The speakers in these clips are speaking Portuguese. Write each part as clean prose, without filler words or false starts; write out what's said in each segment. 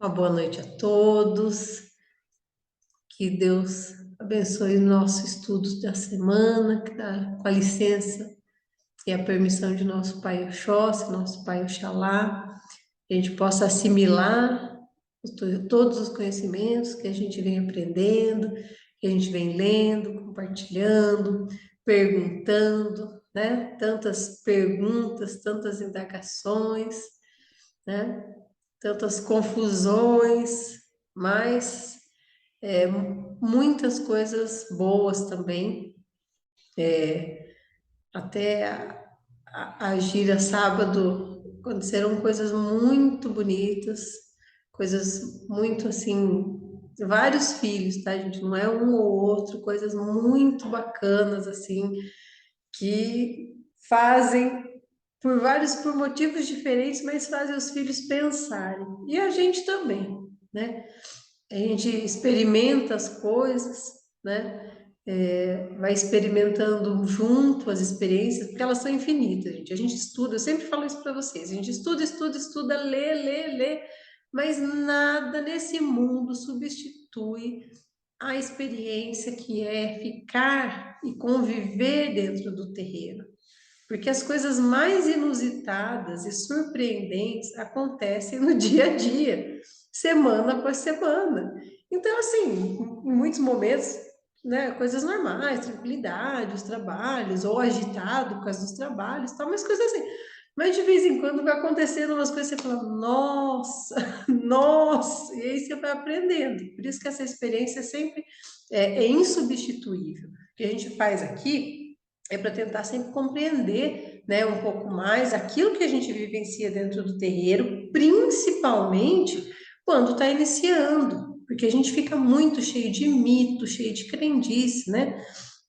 Uma boa noite a todos. Que Deus abençoe o nosso estudo da semana, que dá com a licença e a permissão de nosso Pai Oxóssi, nosso Pai Oxalá, que a gente possa assimilar todos os conhecimentos que a gente vem aprendendo, que a gente vem lendo, compartilhando, perguntando, né? Tantas perguntas, tantas indagações, né? Tantas confusões, mas muitas coisas boas também. Até a gira sábado aconteceram coisas muito bonitas, coisas muito assim, vários filhos, tá, gente? Não é um ou outro, coisas muito bacanas, assim, que fazem por motivos diferentes, mas fazem os filhos pensarem. E a gente também, né? A gente experimenta as coisas, né? Vai experimentando junto as experiências, porque elas são infinitas, gente. A gente estuda, eu sempre falo isso para vocês, a gente estuda, estuda, estuda, lê, lê, lê, mas nada nesse mundo substitui a experiência que é ficar e conviver dentro do terreiro. Porque as coisas mais inusitadas e surpreendentes acontecem no dia a dia, semana após semana. Então, assim, em muitos momentos, né, coisas normais, tranquilidade, os trabalhos, ou agitado por causa dos trabalhos, tal, mas coisas assim. Mas de vez em quando vai acontecendo umas coisas que você fala, nossa, nossa, e aí você vai aprendendo. Por isso que essa experiência sempre é insubstituível. O que a gente faz aqui é para tentar sempre compreender, né, um pouco mais aquilo que a gente vivencia dentro do terreiro, principalmente quando está iniciando, porque a gente fica muito cheio de mito, cheio de crendice, né,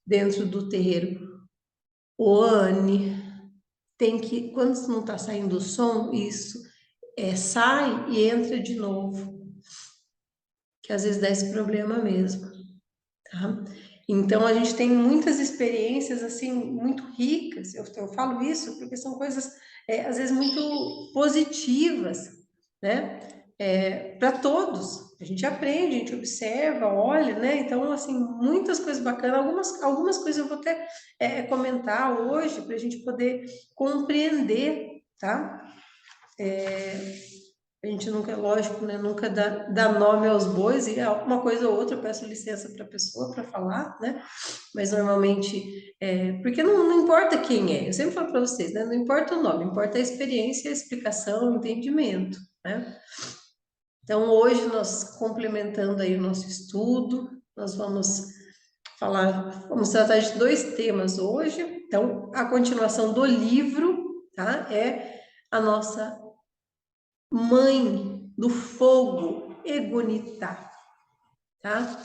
dentro do terreiro. O Anne tem que, quando não está saindo o som, isso sai e entra de novo, que às vezes dá esse problema mesmo, tá? Então a gente tem muitas experiências assim muito ricas. Eu falo isso porque são coisas às vezes muito positivas, né? Para todos. A gente aprende, a gente observa, olha, né? Então assim muitas coisas bacanas. Algumas coisas eu vou até comentar hoje para a gente poder compreender, tá? A gente nunca, lógico, né, nunca dá nome aos bois, e uma coisa ou outra eu peço licença para a pessoa para falar, né? Mas normalmente, porque não importa quem é, eu sempre falo para vocês, né? Não importa o nome, importa a experiência, a explicação, o entendimento, né? Então, hoje nós, complementando aí o nosso estudo, nós vamos tratar de dois temas hoje. Então, a continuação do livro, tá? É a nossa mãe do fogo, Egunitá, tá?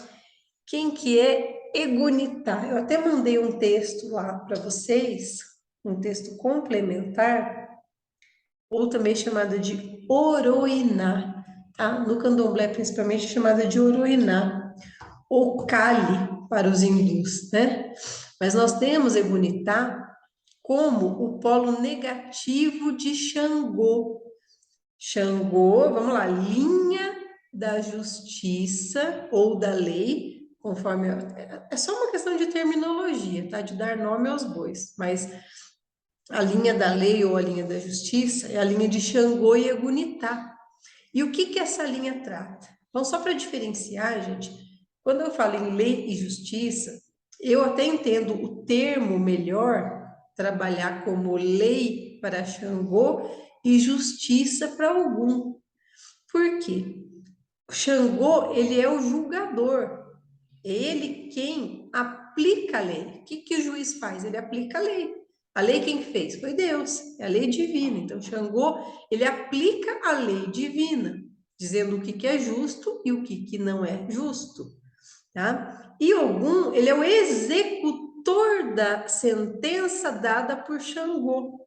Quem que é Egunitá? Eu até mandei um texto lá para vocês, um texto complementar, ou também chamada de Oroiná, tá? No candomblé, principalmente, chamada de Oroiná, ou Kali para os hindus, né? Mas nós temos Egunitá como o polo negativo de Xangô. Xangô, vamos lá, linha da justiça ou da lei, conforme. É só uma questão de terminologia, tá? De dar nome aos bois. Mas a linha da lei ou a linha da justiça é a linha de Xangô e Egunitá. E o que que essa linha trata? Então, só para diferenciar, gente, quando eu falo em lei e justiça, eu até entendo o termo melhor trabalhar como lei para Xangô e justiça para algum. Por quê? O Xangô, ele é o julgador. Ele quem aplica a lei. O que, que o juiz faz? Ele aplica a lei. A lei quem fez? Foi Deus. É a lei divina. Então, Xangô, ele aplica a lei divina, dizendo o que, que é justo e o que não é justo. Tá? E Ogum, ele é o executor da sentença dada por Xangô.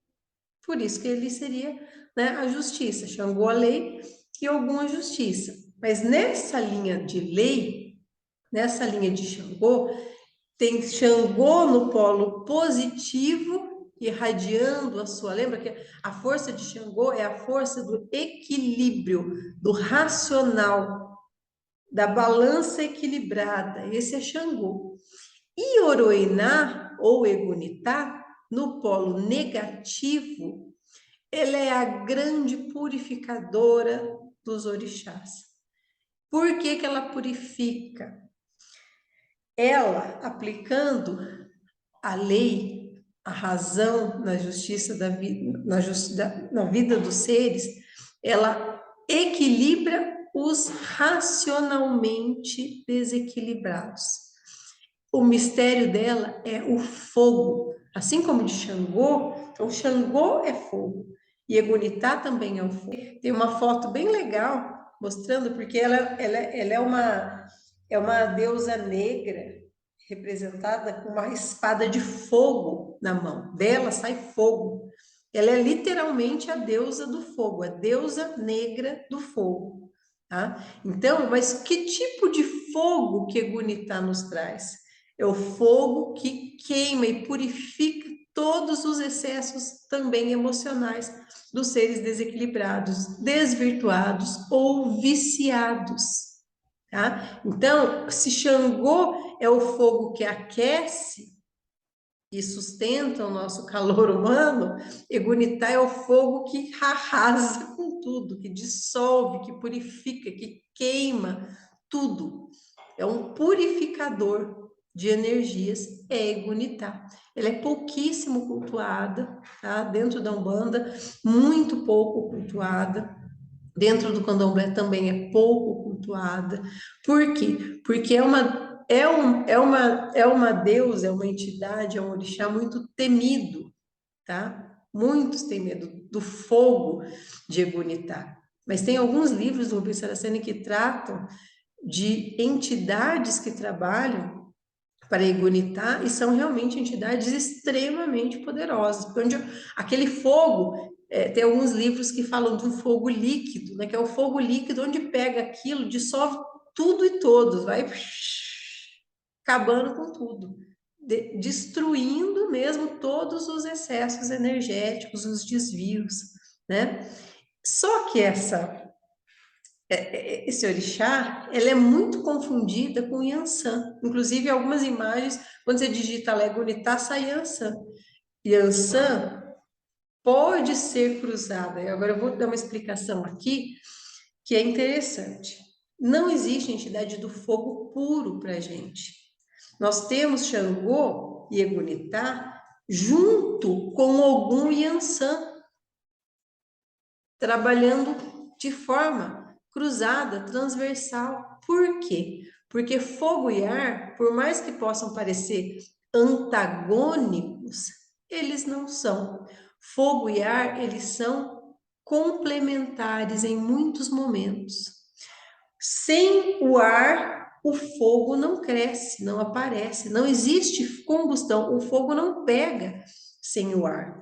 Por isso que ele seria, né, a justiça. Xangô a lei e Ogum a justiça. Mas nessa linha de lei, nessa linha de Xangô, tem Xangô no polo positivo irradiando a sua. Lembra que a força de Xangô é a força do equilíbrio, do racional, da balança equilibrada. Esse é Xangô. E Oroiná, ou Egunitá, no polo negativo, ela é a grande purificadora dos orixás. Por que que ela purifica? Ela, aplicando a lei, a razão na justiça da vida, na vida dos seres, ela equilibra os racionalmente desequilibrados. O mistério dela é o fogo, assim como de Xangô. Então, Xangô é fogo e Egunitá também é o fogo. Tem uma foto bem legal mostrando, porque ela é uma deusa negra representada com uma espada de fogo na mão. Dela sai fogo. Ela é literalmente a deusa do fogo, a deusa negra do fogo. Tá? Então, mas que tipo de fogo que Egunitá nos traz? É o fogo que queima e purifica todos os excessos também emocionais dos seres desequilibrados, desvirtuados ou viciados. Tá? Então, se Xangô é o fogo que aquece e sustenta o nosso calor humano, Egunitá é o fogo que arrasa com tudo, que dissolve, que purifica, que queima tudo. É um purificador de energias, é Egunitá. Ela é pouquíssimo cultuada, tá? Dentro da Umbanda, muito pouco cultuada. Dentro do candomblé também é pouco cultuada. Por quê? Porque é uma deusa, é uma entidade, é um orixá muito temido, tá? Muitos têm medo do fogo de Egunitá. Mas tem alguns livros do Rubens Saraceni que tratam de entidades que trabalham para Egunitá e são realmente entidades extremamente poderosas. Porque aquele fogo, tem alguns livros que falam de um fogo líquido, né, que é o fogo líquido onde pega aquilo, dissolve tudo e todos, vai acabando com tudo, destruindo mesmo todos os excessos energéticos, os desvios, né? Só que esse orixá, ela é muito confundida com Yansan. Inclusive, algumas imagens, quando você digita Legunitá, sai Yansan. Yansan pode ser cruzada. E agora eu vou dar uma explicação aqui, que é interessante. Não existe entidade do fogo puro para a gente. Nós temos Xangô e Egunitá junto com Ogum e Yansan, trabalhando de forma cruzada, transversal. Por quê? Porque fogo e ar, por mais que possam parecer antagônicos, eles não são. Fogo e ar, eles são complementares em muitos momentos. Sem o ar, o fogo não cresce, não aparece, não existe combustão, o fogo não pega sem o ar.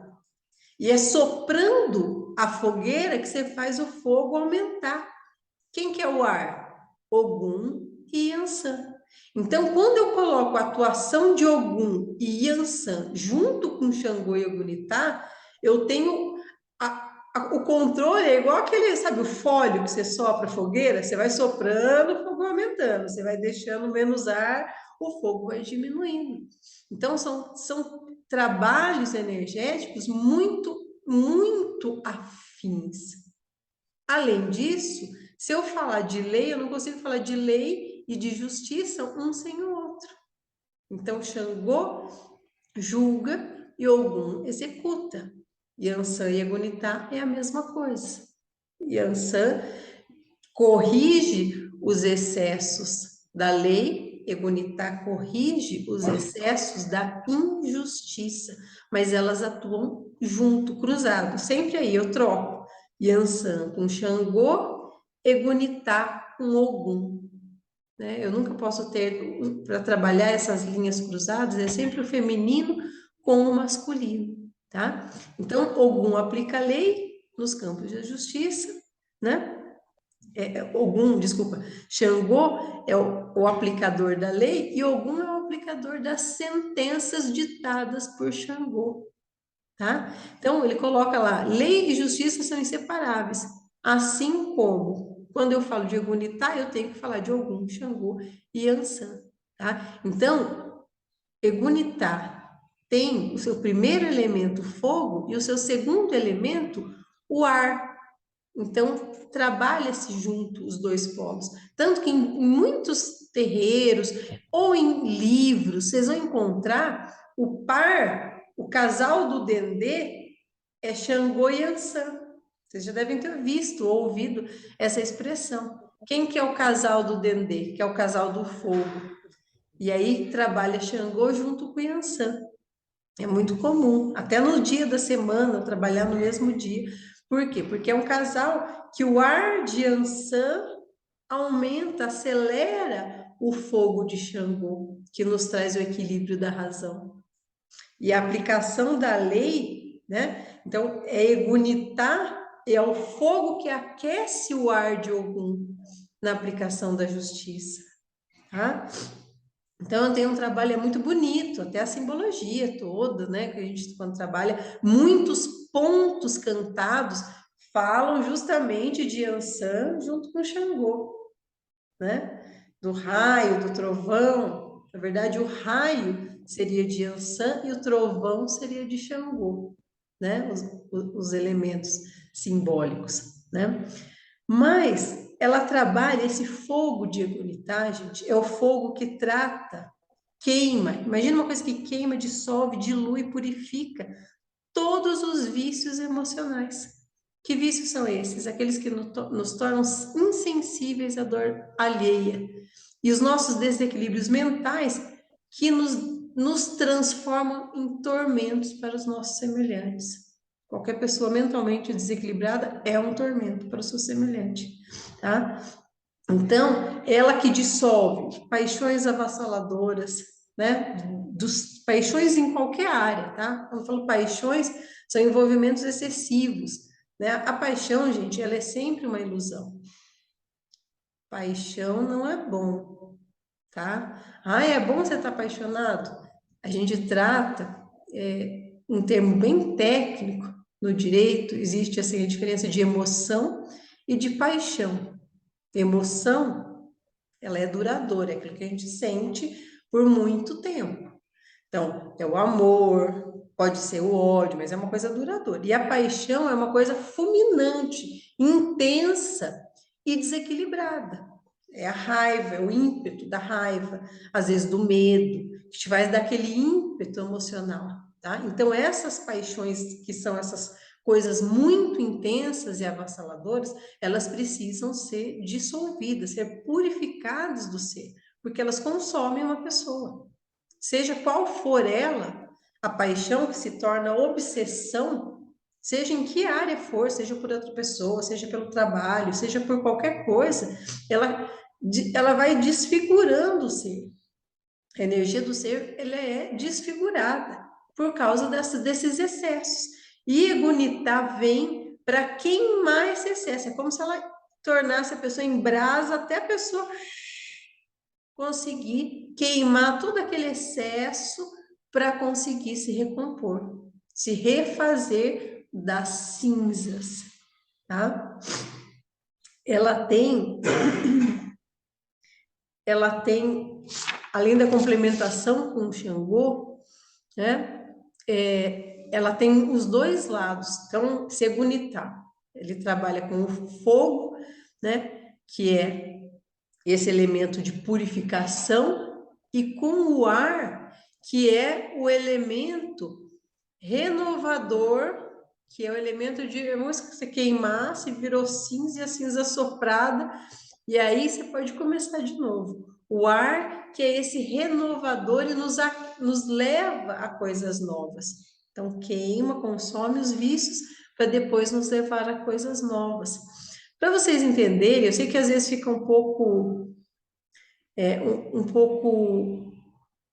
E é soprando a fogueira que você faz o fogo aumentar. Quem que é o ar? Ogum e Yansan. Então, quando eu coloco a atuação de Ogum e Yansan junto com Xangô e Ogunitá, eu tenho o controle, é igual aquele, sabe, o fólio que você sopra a fogueira, você vai soprando, o fogo vai aumentando, você vai deixando menos ar, o fogo vai diminuindo. Então, são trabalhos energéticos muito, muito afins. Além disso, se eu falar de lei, eu não consigo falar de lei e de justiça um sem o outro. Então, Xangô julga e Ogum executa. Yansan e Egunitá é a mesma coisa. Yansan corrige os excessos da lei, Egunitá corrige os excessos da injustiça, mas elas atuam junto, cruzado. Sempre aí eu troco Yansan com Xangô, Egunitá com Ogum. Né? Eu nunca posso ter, para trabalhar essas linhas cruzadas, é sempre o feminino com o masculino, tá? Então, Ogum aplica a lei nos campos da justiça, né? Ogum, desculpa, Xangô é o aplicador da lei e Ogum é o aplicador das sentenças ditadas por Xangô, tá? Então, ele coloca lá, lei e justiça são inseparáveis, assim como, quando eu falo de Egunitá, eu tenho que falar de Ogum, Xangô e Ansan, tá? Então, Egunitá tem o seu primeiro elemento, fogo, e o seu segundo elemento, o ar. Então, trabalha-se junto os dois polos. Tanto que em muitos terreiros ou em livros, vocês vão encontrar o par, o casal do Dendê é Xangô e Ansan. Vocês já devem ter visto ou ouvido essa expressão. Quem que é o casal do Dendê? Que é o casal do fogo. E aí trabalha Xangô junto com Yansan. É muito comum, até no dia da semana, trabalhar no mesmo dia. Por quê? Porque é um casal que o ar de Ansan aumenta, acelera o fogo de Xangô, que nos traz o equilíbrio da razão. E a aplicação da lei, né? Então, é Egunitá, é o fogo que aquece o ar de Ogum na aplicação da justiça, tá? Então, tem um trabalho muito bonito, até a simbologia toda, né? Que a gente, quando trabalha, muitos pontos cantados falam justamente de Ansan junto com Xangô, né? Do raio, do trovão. Na verdade, o raio seria de Ansan e o trovão seria de Xangô, né? Os elementos simbólicos, né? Mas ela trabalha esse fogo de Egunitá, gente, é o fogo que trata, queima. Imagina uma coisa que queima, dissolve, dilui, purifica todos os vícios emocionais. Que vícios são esses? Aqueles que nos tornam insensíveis à dor alheia. E os nossos desequilíbrios mentais que nos transformam em tormentos para os nossos semelhantes. Qualquer pessoa mentalmente desequilibrada é um tormento para o seu semelhante, tá? Então, ela que dissolve paixões avassaladoras, né? Paixões em qualquer área, tá? Quando eu falo paixões, são envolvimentos excessivos, né? A paixão, gente, ela é sempre uma ilusão. Paixão não é bom, tá? Ah, é bom você estar apaixonado? A gente trata, um termo bem técnico no direito, existe assim a diferença de emoção e de paixão. Emoção, ela é duradoura, é aquilo que a gente sente por muito tempo. Então, é o amor, pode ser o ódio, mas é uma coisa duradoura. E a paixão é uma coisa fulminante, intensa e desequilibrada. É a raiva, é o ímpeto da raiva, às vezes do medo, que te faz dar aquele ímpeto emocional, tá? Então, essas paixões, que são essas coisas muito intensas e avassaladoras, elas precisam ser dissolvidas, ser purificadas do ser, porque elas consomem uma pessoa. Seja qual for ela, a paixão que se torna obsessão, seja em que área for, seja por outra pessoa, seja pelo trabalho, seja por qualquer coisa, ela vai desfigurando o ser. A energia do ser, ela é desfigurada por causa desses excessos. E Egunitá vem para queimar esse excesso. É como se ela tornasse a pessoa em brasa até a pessoa conseguir queimar todo aquele excesso para conseguir se recompor, se refazer das cinzas, tá? Ela tem, ela tem, além da complementação com o Xangô, né? Ela tem os dois lados. Então, Segunitá, ele trabalha com o fogo, né? Que é esse elemento de purificação, e com o ar, que é o elemento renovador, que é o elemento de, é como se você queimasse, virou cinza e a cinza soprada, e aí você pode começar de novo. O ar, que é esse renovador e nos leva a coisas novas. Então, queima, consome os vícios, para depois nos levar a coisas novas. Para vocês entenderem, eu sei que às vezes fica um pouco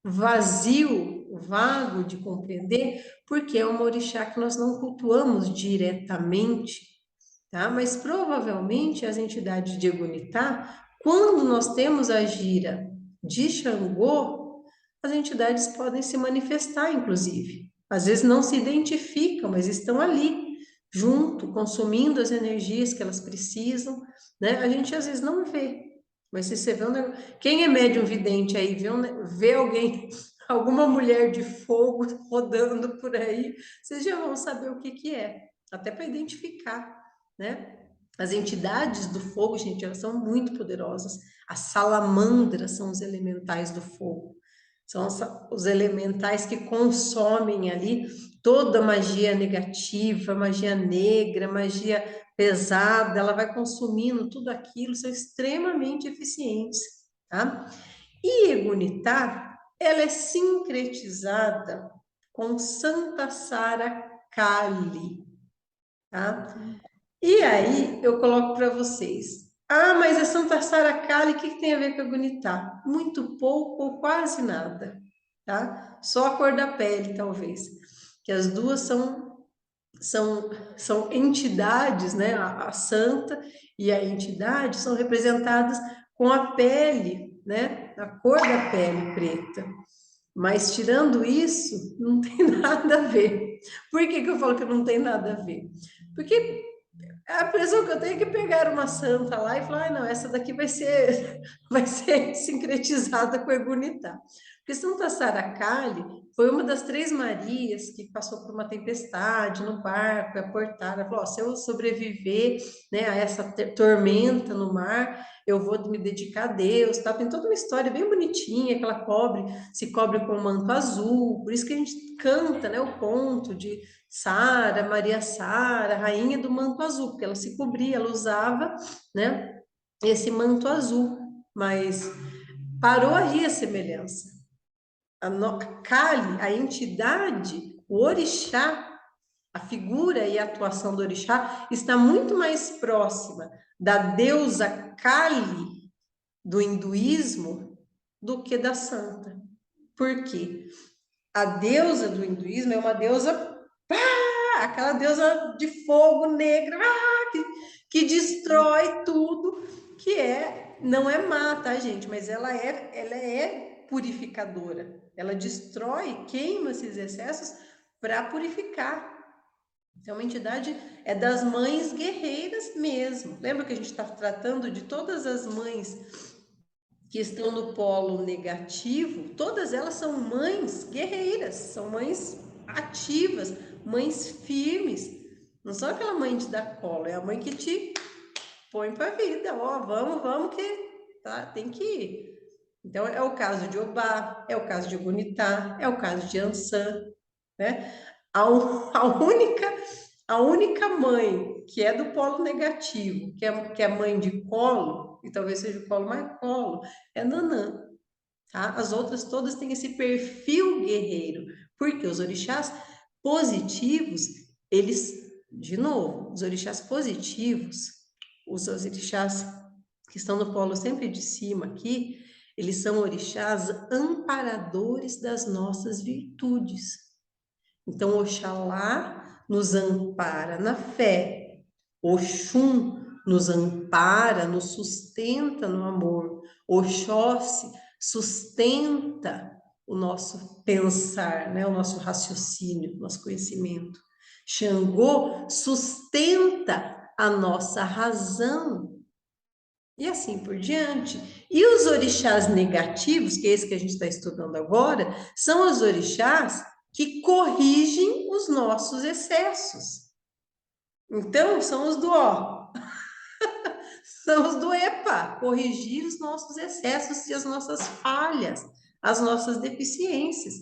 vazio, vago de compreender, porque é uma orixá que nós não cultuamos diretamente, tá? Mas provavelmente as entidades de Egunitá, quando nós temos a gira de Xangô, as entidades podem se manifestar, inclusive. Às vezes não se identificam, mas estão ali, junto, consumindo as energias que elas precisam, né? A gente às vezes não vê, mas se você vê um negócio... Quem é médium vidente aí, vê alguém, alguma mulher de fogo rodando por aí, vocês já vão saber o que que é, até para identificar, né? As entidades do fogo, gente, elas são muito poderosas. As salamandras são os elementais do fogo. São os elementais que consomem ali toda a magia negativa, magia negra, magia pesada, ela vai consumindo tudo aquilo, são extremamente eficientes, tá? E Egunitá, ela é sincretizada com Santa Sara Kali, tá? E aí eu coloco para vocês. Ah, mas a Santa Sara Kali, o que que tem a ver com a Gunitá? Muito pouco ou quase nada, tá? Só a cor da pele, talvez. Que as duas são entidades, né? A santa e a entidade são representadas com a pele, né? A cor da pele preta. Mas tirando isso, não tem nada a ver. Por que que eu falo que não tem nada a ver? Porque a impressão que eu tenho é que pegaram uma santa lá e falaram, ah, não, essa daqui vai ser sincretizada com a Egunitá. Porque Santa Sara Kali foi uma das três Marias que passou por uma tempestade no barco, e aportaram, ela falou, oh, se eu sobreviver, né, a essa tormenta no mar, eu vou me dedicar a Deus, tá? Tem toda uma história bem bonitinha, que ela se cobre com um manto azul, por isso que a gente canta, né, o conto de Sara, Maria Sara, rainha do manto azul, porque ela se cobria, ela usava, né, esse manto azul, mas parou aí a semelhança. A Kali, a entidade, o orixá, a figura e a atuação do orixá está muito mais próxima da deusa Kali do hinduísmo do que da santa. Por quê? A deusa do hinduísmo é uma deusa, aquela deusa de fogo negro, que destrói tudo, não é má, tá, gente? Mas ela é purificadora. Ela destrói, queima esses excessos para purificar. Então, uma entidade é das mães guerreiras mesmo. Lembra que a gente está tratando de todas as mães que estão no polo negativo? Todas elas são mães guerreiras, são mães ativas, mães firmes. Não são aquela mãe de dar colo, é a mãe que te põe para a vida. Ó, vamos que tá, tem que ir. Então, é o caso de Obá, é o caso de Gunitá, é o caso de Ansan, né? A única mãe que é do polo negativo, que é mãe de colo, e talvez seja o colo mais colo, é Nanã, tá? As outras todas têm esse perfil guerreiro, porque os orixás positivos, eles, de novo, os orixás positivos, os orixás que estão no polo sempre de cima aqui, eles são orixás amparadores das nossas virtudes. Então, Oxalá nos ampara na fé, Oxum nos ampara, nos sustenta no amor, Oxóssi sustenta o nosso pensar, né? O nosso raciocínio, o nosso conhecimento. Xangô sustenta a nossa razão. E assim por diante. E os orixás negativos, que é esse que a gente está estudando agora, são os orixás que corrigem os nossos excessos. Então, são os do ó, são os do epa, corrigir os nossos excessos e as nossas falhas, as nossas deficiências.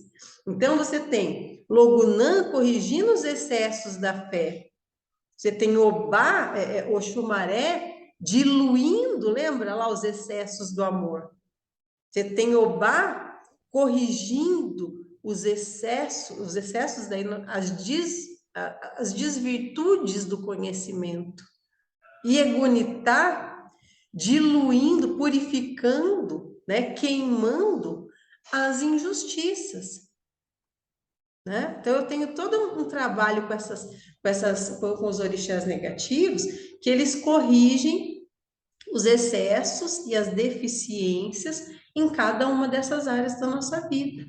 Então, você tem Logunã corrigindo os excessos da fé. Você tem Obá, Oxumaré, diluindo, lembra lá, os excessos do amor. Você tem Obá corrigindo os excessos daí, as desvirtudes do conhecimento. E Egunitá diluindo, purificando, né, queimando as injustiças. Né? Então, eu tenho todo um trabalho com os orixás negativos, que eles corrigem os excessos e as deficiências em cada uma dessas áreas da nossa vida.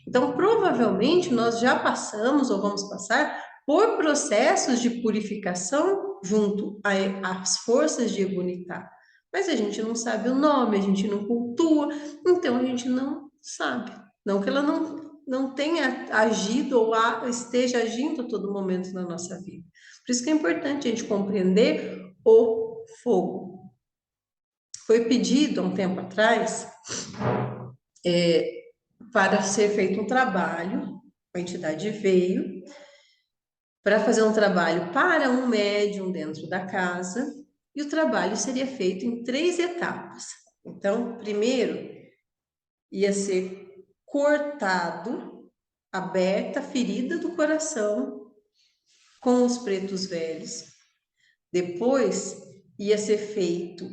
Então, provavelmente, nós já passamos ou vamos passar por processos de purificação junto às forças de Egunitá. Mas a gente não sabe o nome, a gente não cultua, então a gente não sabe. Não que ela não tenha agido ou esteja agindo a todo momento na nossa vida. Por isso que é importante a gente compreender o fogo. Foi pedido há um tempo atrás para ser feito um trabalho, a entidade veio para fazer um trabalho para um médium dentro da casa, e o trabalho seria feito em 3 etapas. Então, primeiro ia ser cortado, aberta a ferida do coração com os pretos velhos. Depois ia ser feito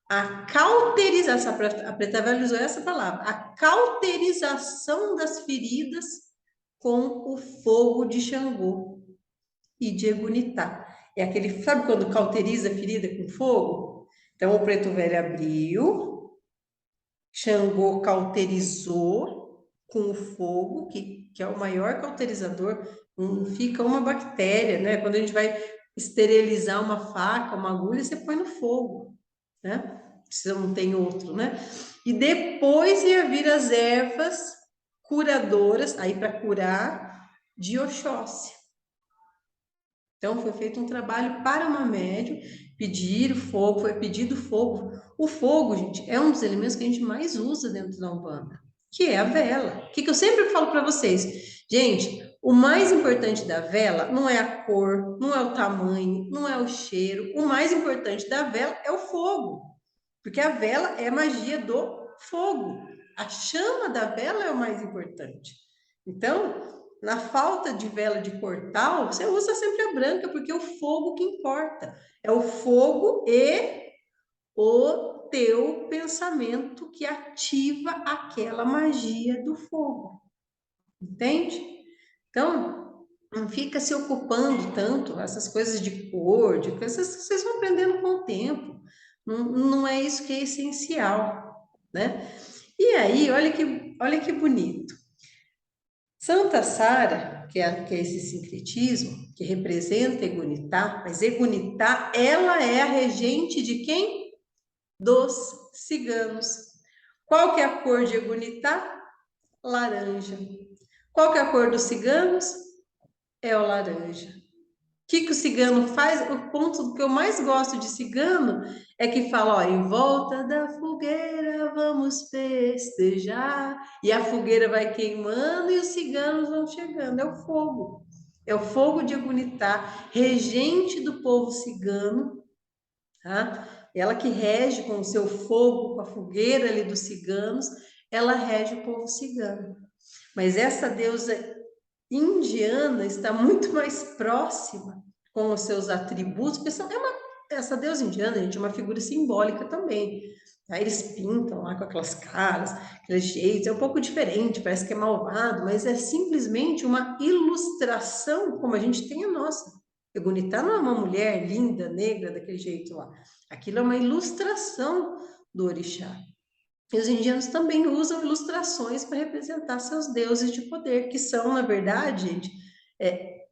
a cauterização, a Preta Velha usou essa palavra, a cauterização das feridas com o fogo de Xangô e de Egunitá. É aquele, sabe quando cauteriza a ferida com fogo? Então o Preto Velho abriu, Xangô cauterizou com o fogo, que é o maior cauterizador, não fica uma bactéria, né? Quando a gente vai esterilizar uma faca, uma agulha, você põe no fogo, né? Se não tem outro, né? E depois ia vir as ervas curadoras, aí para curar, de Oxóssi. Então, foi feito um trabalho para uma médium, pedir o fogo, foi pedido fogo. O fogo, gente, é um dos elementos que a gente mais usa dentro da Umbanda, que é a vela. O que eu sempre falo para vocês? Gente, o mais importante da vela não é a cor, não é o tamanho, não é o cheiro. O mais importante da vela é o fogo, porque a vela é magia do fogo. A chama da vela é o mais importante. Então, na falta de vela de cortal, você usa sempre a branca, porque é o fogo que importa. É o fogo e o teu pensamento que ativa aquela magia do fogo. Entende? Então, não fica se ocupando tanto essas coisas de cor, de coisas, vocês vão aprendendo com o tempo. Não é isso que é essencial, né? E aí, olha que bonito. Santa Sara, que é esse sincretismo, que representa Egunitá, mas Egunitá, ela é a regente de quem? Dos ciganos. Qual que é a cor de Egunitá? Laranja. Qual que é a cor dos ciganos? É o laranja. Que o cigano faz? O ponto que eu mais gosto de cigano é que fala, ó, em volta da fogueira vamos festejar, e a fogueira vai queimando e os ciganos vão chegando. É o fogo. É o fogo de Egunitá, regente do povo cigano, tá? Ela que rege com o seu fogo, com a fogueira ali dos ciganos, ela rege o povo cigano. Mas essa deusa indiana está muito mais próxima com os seus atributos, porque essa deusa indiana, gente, é uma figura simbólica também. Aí eles pintam lá com aquelas caras, aqueles jeitos, é um pouco diferente, parece que é malvado, mas é simplesmente uma ilustração como a gente tem a nossa. Egunitá não é uma mulher linda, negra, daquele jeito lá. Aquilo é uma ilustração do orixá. E os indianos também usam ilustrações para representar seus deuses de poder, que são, na verdade, gente,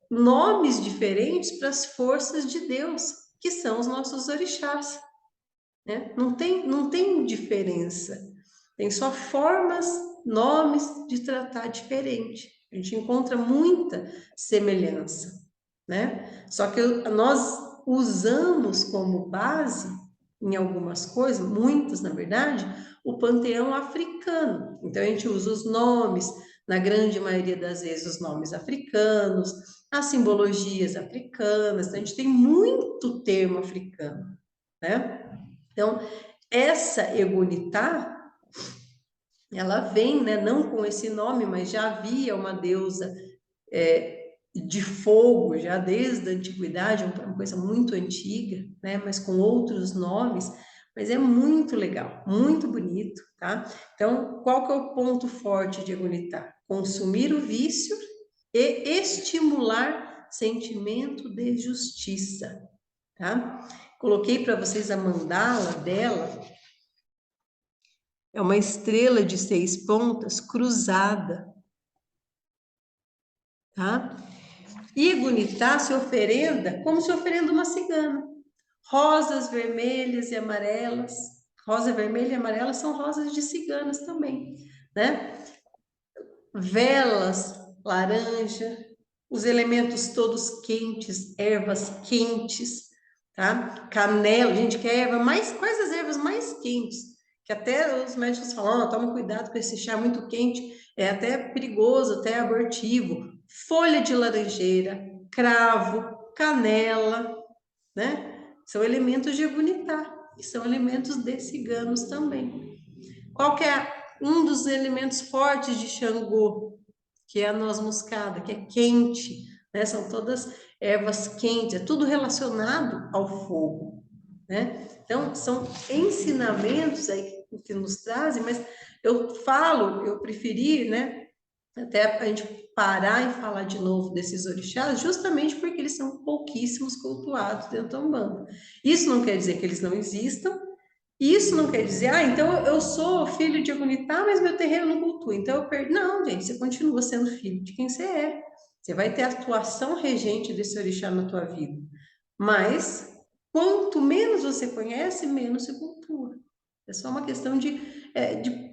nomes diferentes para as forças de Deus, que são os nossos orixás, né? Não tem diferença. Tem só formas, nomes de tratar diferente. A gente encontra muita semelhança, né? Só que nós usamos como base, em algumas coisas, muitas na verdade, o panteão africano. Então a gente usa os nomes, na grande maioria das vezes, os nomes africanos, as simbologias africanas. Então a gente tem muito termo africano, né? Então, essa Egunitá, ela vem, né, não com esse nome, mas já havia uma deusa de fogo, já desde a antiguidade, uma coisa muito antiga, né, mas com outros nomes, mas é muito legal, muito bonito, tá? Então, qual que é o ponto forte de Egunitá? Consumir o vício e estimular sentimento de justiça, tá? Coloquei para vocês a mandala dela, é uma estrela de 6 pontas cruzada. tá? E Egunitá se oferenda como se oferenda uma cigana. Rosas vermelhas e amarelas. Rosa vermelha e amarela são rosas de ciganas também, né? Velas, laranja, os elementos todos quentes, ervas quentes, tá? Canela, gente, quer erva mais, quais as ervas mais quentes? Que até os médicos falam, oh, toma cuidado com esse chá muito quente, é até perigoso, até abortivo. Folha de laranjeira, cravo, canela, né? São elementos de Egunitá e são elementos de ciganos também. Qual que é um dos elementos fortes de Xangô? Que é a noz moscada, que é quente, né? São todas ervas quentes, é tudo relacionado ao fogo, né? Então, são ensinamentos aí que nos trazem, mas eu falo, eu preferi, né? Até a gente parar e falar de novo desses orixás, justamente porque eles são pouquíssimos cultuados dentro da Umbanda. Isso não quer dizer que eles não existam, isso não quer dizer, ah, então eu sou filho de Egunitá, mas meu terreiro não cultua, então eu perdi. Não, gente, você continua sendo filho de quem você é. Você vai ter a atuação regente desse orixá na tua vida. Mas, quanto menos você conhece, menos se cultua. É só uma questão de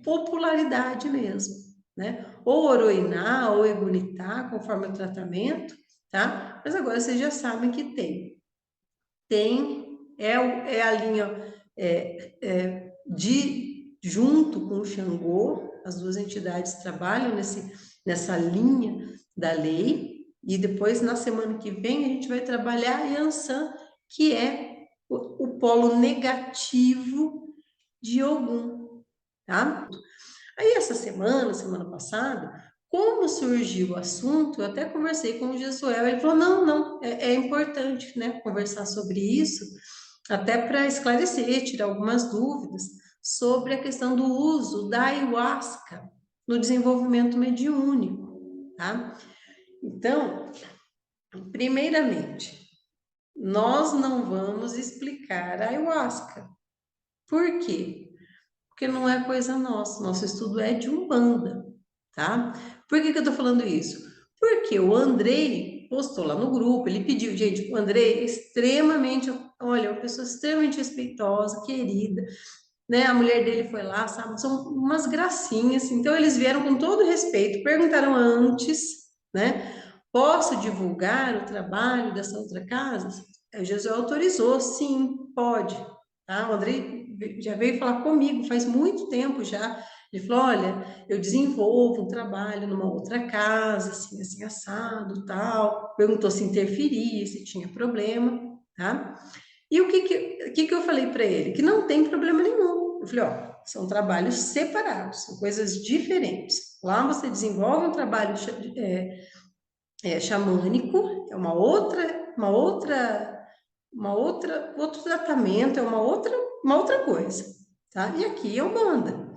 popularidade mesmo, né? Ou Oroiná, ou Egunitá, conforme o tratamento, tá? Mas agora vocês já sabem que é a linha junto com o Xangô, as duas entidades trabalham nessa linha da lei, e depois na semana que vem a gente vai trabalhar Yansan, que é o polo negativo de Ogum, tá? Aí essa semana passada, como surgiu o assunto, eu até conversei com o Jesuel, ele falou, não, é importante, né, conversar sobre isso, até para esclarecer, tirar algumas dúvidas sobre a questão do uso da ayahuasca no desenvolvimento mediúnico, tá? Então, primeiramente, nós não vamos explicar a ayahuasca. Por quê? Porque não é coisa nossa, nosso estudo é de Umbanda, tá? Por que eu tô falando isso? Porque o Andrei postou lá no grupo, ele pediu, gente, o Andrei é extremamente, olha, uma pessoa extremamente respeitosa, querida, né? A mulher dele foi lá, sabe? São umas gracinhas, então eles vieram com todo respeito, perguntaram antes, né? Posso divulgar o trabalho dessa outra casa? O Jesus autorizou, sim, pode, tá? O Andrei já veio falar comigo faz muito tempo já. Ele falou: olha, eu desenvolvo um trabalho numa outra casa, assim, assim, assado, tal. Perguntou se interferia, se tinha problema, tá? E o que eu falei para ele? Que não tem problema nenhum. Eu falei: ó, são trabalhos separados, são coisas diferentes. Lá você desenvolve um trabalho xamânico, é outro tratamento, é uma outra coisa, tá? E aqui é Umbanda,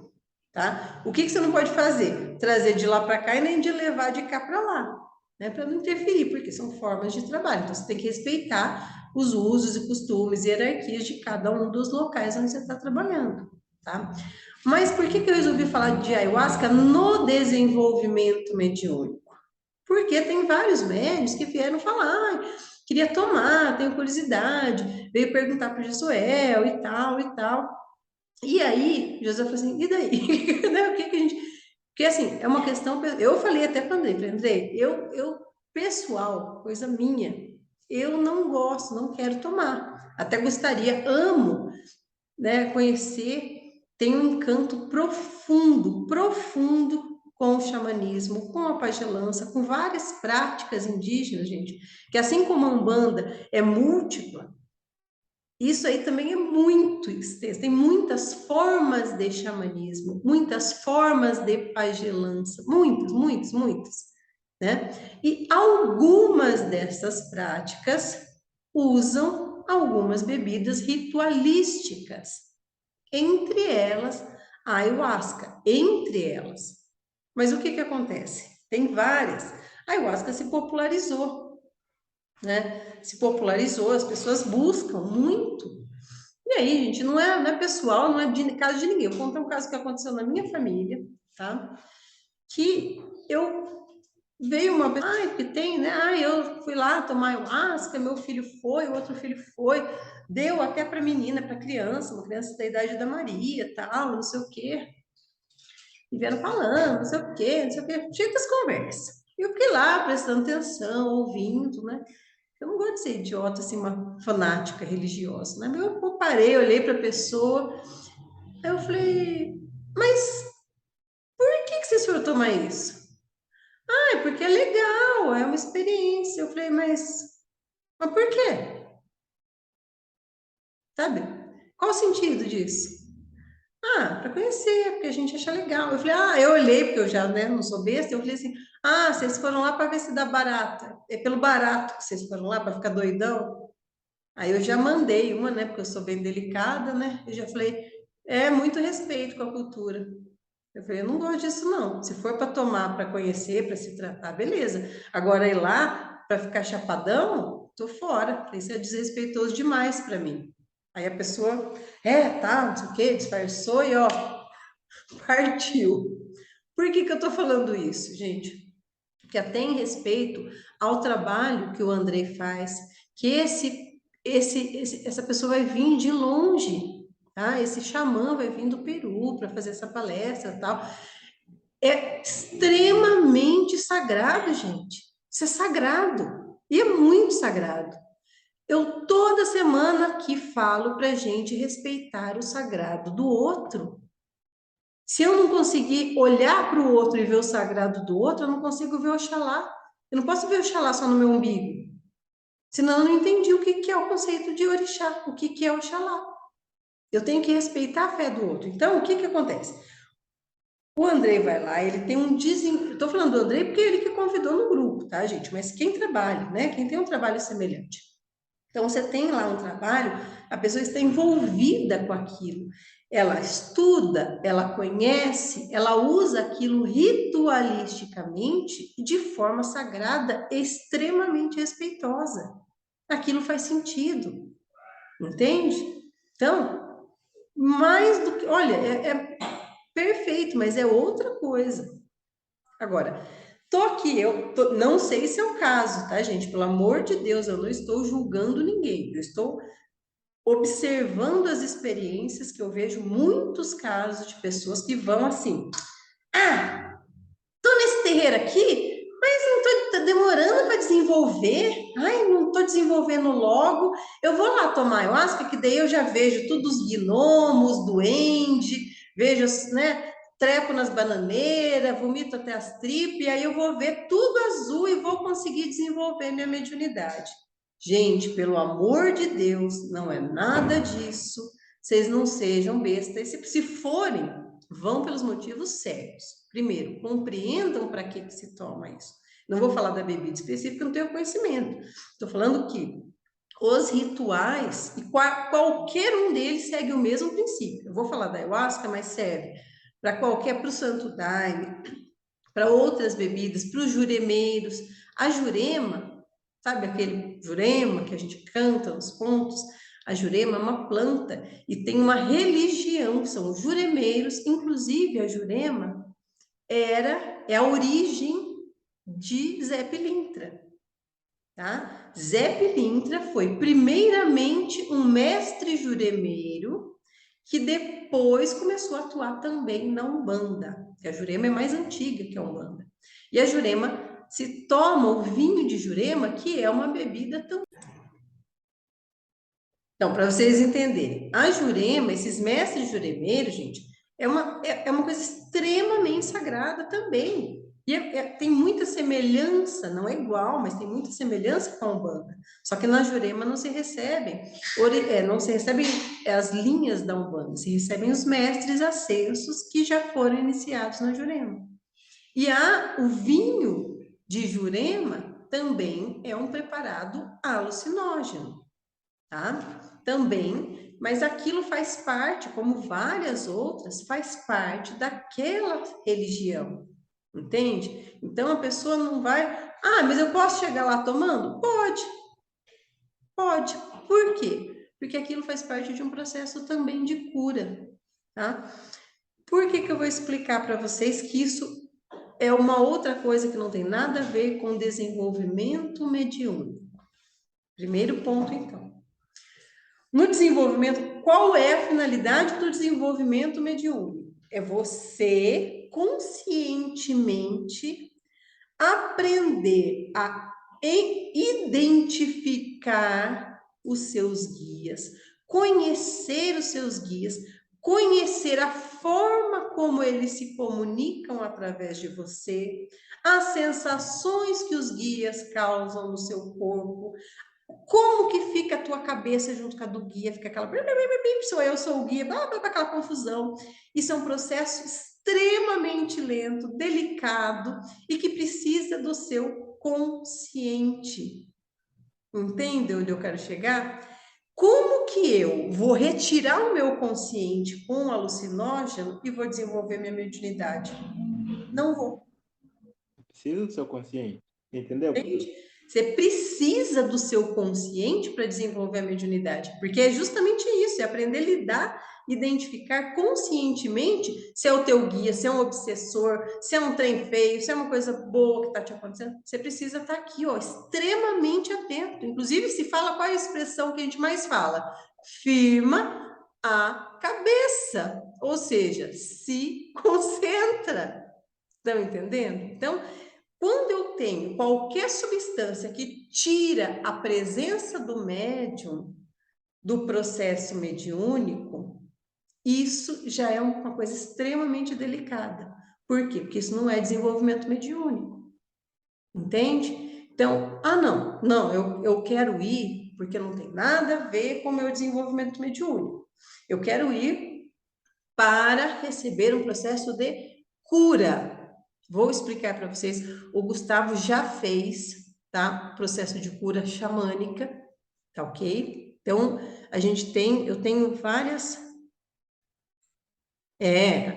tá? O que você não pode fazer? Trazer de lá para cá e nem de levar de cá para lá, né? Para não interferir, porque são formas de trabalho. Então você tem que respeitar os usos e costumes e hierarquias de cada um dos locais onde você está trabalhando, tá? Mas por que eu resolvi falar de ayahuasca no desenvolvimento mediúnico? Porque tem vários médicos que vieram falar, queria tomar, tenho curiosidade, veio perguntar para o Josué e tal e tal. E aí, Josué falou assim, e daí? Né, o que a gente... Porque assim, é uma questão... Eu falei até para o Andrei, pessoal, coisa minha, eu não gosto, não quero tomar. Até gostaria, amo, né, conhecer, tem um encanto profundo, profundo com o xamanismo, com a pagelança, com várias práticas indígenas, gente, que assim como a Umbanda é múltipla, isso aí também é muito extenso, tem muitas formas de xamanismo, muitas formas de pagelança, muitas, muitas, muitas, né? E algumas dessas práticas usam algumas bebidas ritualísticas, entre elas a ayahuasca, entre elas. Mas o que acontece? Tem várias. A ayahuasca se popularizou, né? Se popularizou, as pessoas buscam muito. E aí, gente, não é pessoal, não é de caso de ninguém. Eu vou contar um caso que aconteceu na minha família, tá? Que eu veio uma vez, que tem, né? Eu fui lá tomar ayahuasca, meu filho foi, o outro filho foi, deu até para menina, para criança, uma criança da idade da Maria, tal, não sei o quê. E vieram falando, não sei o quê, não sei o quê, cheio das conversas. E eu fiquei lá prestando atenção, ouvindo, né? Eu não gosto de ser idiota, assim, uma fanática religiosa, né? Eu parei, olhei para a pessoa, aí eu falei, mas por que que vocês foram tomar isso? Porque é legal, é uma experiência. Eu falei, mas por quê? Sabe? Qual o sentido disso? Para conhecer, porque a gente acha legal. Eu falei, eu olhei, porque eu já, né, não sou besta, eu falei assim, vocês foram lá para ver se dá barata. É pelo barato que vocês foram lá para ficar doidão? Aí eu já mandei uma, né, porque eu sou bem delicada, né? Eu já falei, muito respeito com a cultura. Eu falei, eu não gosto disso, não. Se for para tomar, para conhecer, para se tratar, beleza. Agora ir lá para ficar chapadão, tô fora. Isso é desrespeitoso demais para mim. Aí a pessoa, tá, não sei o quê, disfarçou e ó, partiu. Por que que eu tô falando isso, gente? Porque até em respeito ao trabalho que o Andrei faz, que essa pessoa vai vir de longe, tá? Esse xamã vai vir do Peru para fazer essa palestra e tal. É extremamente sagrado, gente. Isso é sagrado. E é muito sagrado. Eu toda semana aqui falo para a gente respeitar o sagrado do outro. Se eu não conseguir olhar para o outro e ver o sagrado do outro, eu não consigo ver Oxalá. Eu não posso ver Oxalá só no meu umbigo. Senão eu não entendi o que que é o conceito de orixá, o que que é Oxalá. Eu tenho que respeitar a fé do outro. Então, o que que acontece? O Andrei vai lá, ele tem um desempenho. Estou falando do Andrei porque é ele que convidou no grupo, tá, gente? Mas quem trabalha, né? Quem tem um trabalho semelhante. Então, você tem lá um trabalho, a pessoa está envolvida com aquilo. Ela estuda, ela conhece, ela usa aquilo ritualisticamente e de forma sagrada, extremamente respeitosa. Aquilo faz sentido, entende? Então, mais do que. Olha, é perfeito, mas é outra coisa. Agora, tô aqui, não sei se é o caso, tá, gente? Pelo amor de Deus, eu não estou julgando ninguém. Eu estou observando as experiências que eu vejo muitos casos de pessoas que vão assim: tô nesse terreiro aqui, mas não tô tá demorando para desenvolver. Ai, não tô desenvolvendo logo. Eu vou lá tomar ayahuasca, que daí eu já vejo todos os gnomos, duende, vejo, né? Trepo nas bananeiras, vomito até as tripas, e aí eu vou ver tudo azul e vou conseguir desenvolver minha mediunidade. Gente, pelo amor de Deus, não é nada disso. Vocês não sejam bestas. Se forem, vão pelos motivos certos. Primeiro, compreendam para que se toma isso. Não vou falar da bebida específica, não tenho conhecimento. Estou falando que os rituais, e qualquer um deles segue o mesmo princípio. Eu vou falar da ayahuasca, mas serve para o santo daime, para outras bebidas, para os juremeiros. A jurema, sabe aquele jurema que a gente canta nos pontos? A jurema é uma planta e tem uma religião, são os juremeiros, inclusive a jurema é a origem de Zé Pilintra, tá? Zé Pilintra foi primeiramente um mestre juremeiro que depois começou a atuar também na Umbanda, que a Jurema é mais antiga que a Umbanda. E a Jurema se toma o vinho de Jurema, que é uma bebida também. Então, para vocês entenderem, a Jurema, esses mestres juremeiros, gente, é uma coisa extremamente sagrada também. E tem muita semelhança, não é igual, mas tem muita semelhança com a Umbanda. Só que na Jurema não se recebem as linhas da Umbanda, se recebem os mestres ascensos que já foram iniciados na Jurema. E o vinho de Jurema também é um preparado alucinógeno, tá? Também, mas aquilo faz parte, como várias outras, faz parte daquela religião, entende? Então a pessoa não vai, mas eu posso chegar lá tomando? Pode, pode. Por quê? Porque aquilo faz parte de um processo também de cura, tá? Por que que eu vou explicar para vocês que isso é uma outra coisa que não tem nada a ver com desenvolvimento mediúnico. Primeiro ponto, então. No desenvolvimento, qual é a finalidade do desenvolvimento mediúnico? É você conscientemente aprender a identificar os seus guias, conhecer os seus guias, conhecer a forma como eles se comunicam através de você, as sensações que os guias causam no seu corpo, como que fica a tua cabeça junto com a do guia, fica aquela, sou eu, sou o guia, aquela confusão. Isso é um processo extremamente lento, delicado e que precisa do seu consciente. Entende onde eu quero chegar? Como que eu vou retirar o meu consciente com um alucinógeno e vou desenvolver minha mediunidade? Não vou. Precisa do seu consciente, entendeu? Entende? Você precisa do seu consciente para desenvolver a mediunidade, porque é justamente isso, é aprender a lidar, identificar conscientemente se é o teu guia, se é um obsessor, se é um trem feio, se é uma coisa boa que está te acontecendo. Você precisa estar aqui, ó, extremamente atento. Inclusive, se fala qual é a expressão que a gente mais fala? Firma a cabeça, ou seja, se concentra. Estão entendendo? Então, quando eu tenho qualquer substância que tira a presença do médium do processo mediúnico, isso já é uma coisa extremamente delicada. Por quê? Porque isso não é desenvolvimento mediúnico. Entende? Então, eu quero ir porque não tem nada a ver com o meu desenvolvimento mediúnico. Eu quero ir para receber um processo de cura. Vou explicar para vocês. O Gustavo já fez, tá? Processo de cura xamânica, tá ok? Então, eu tenho várias.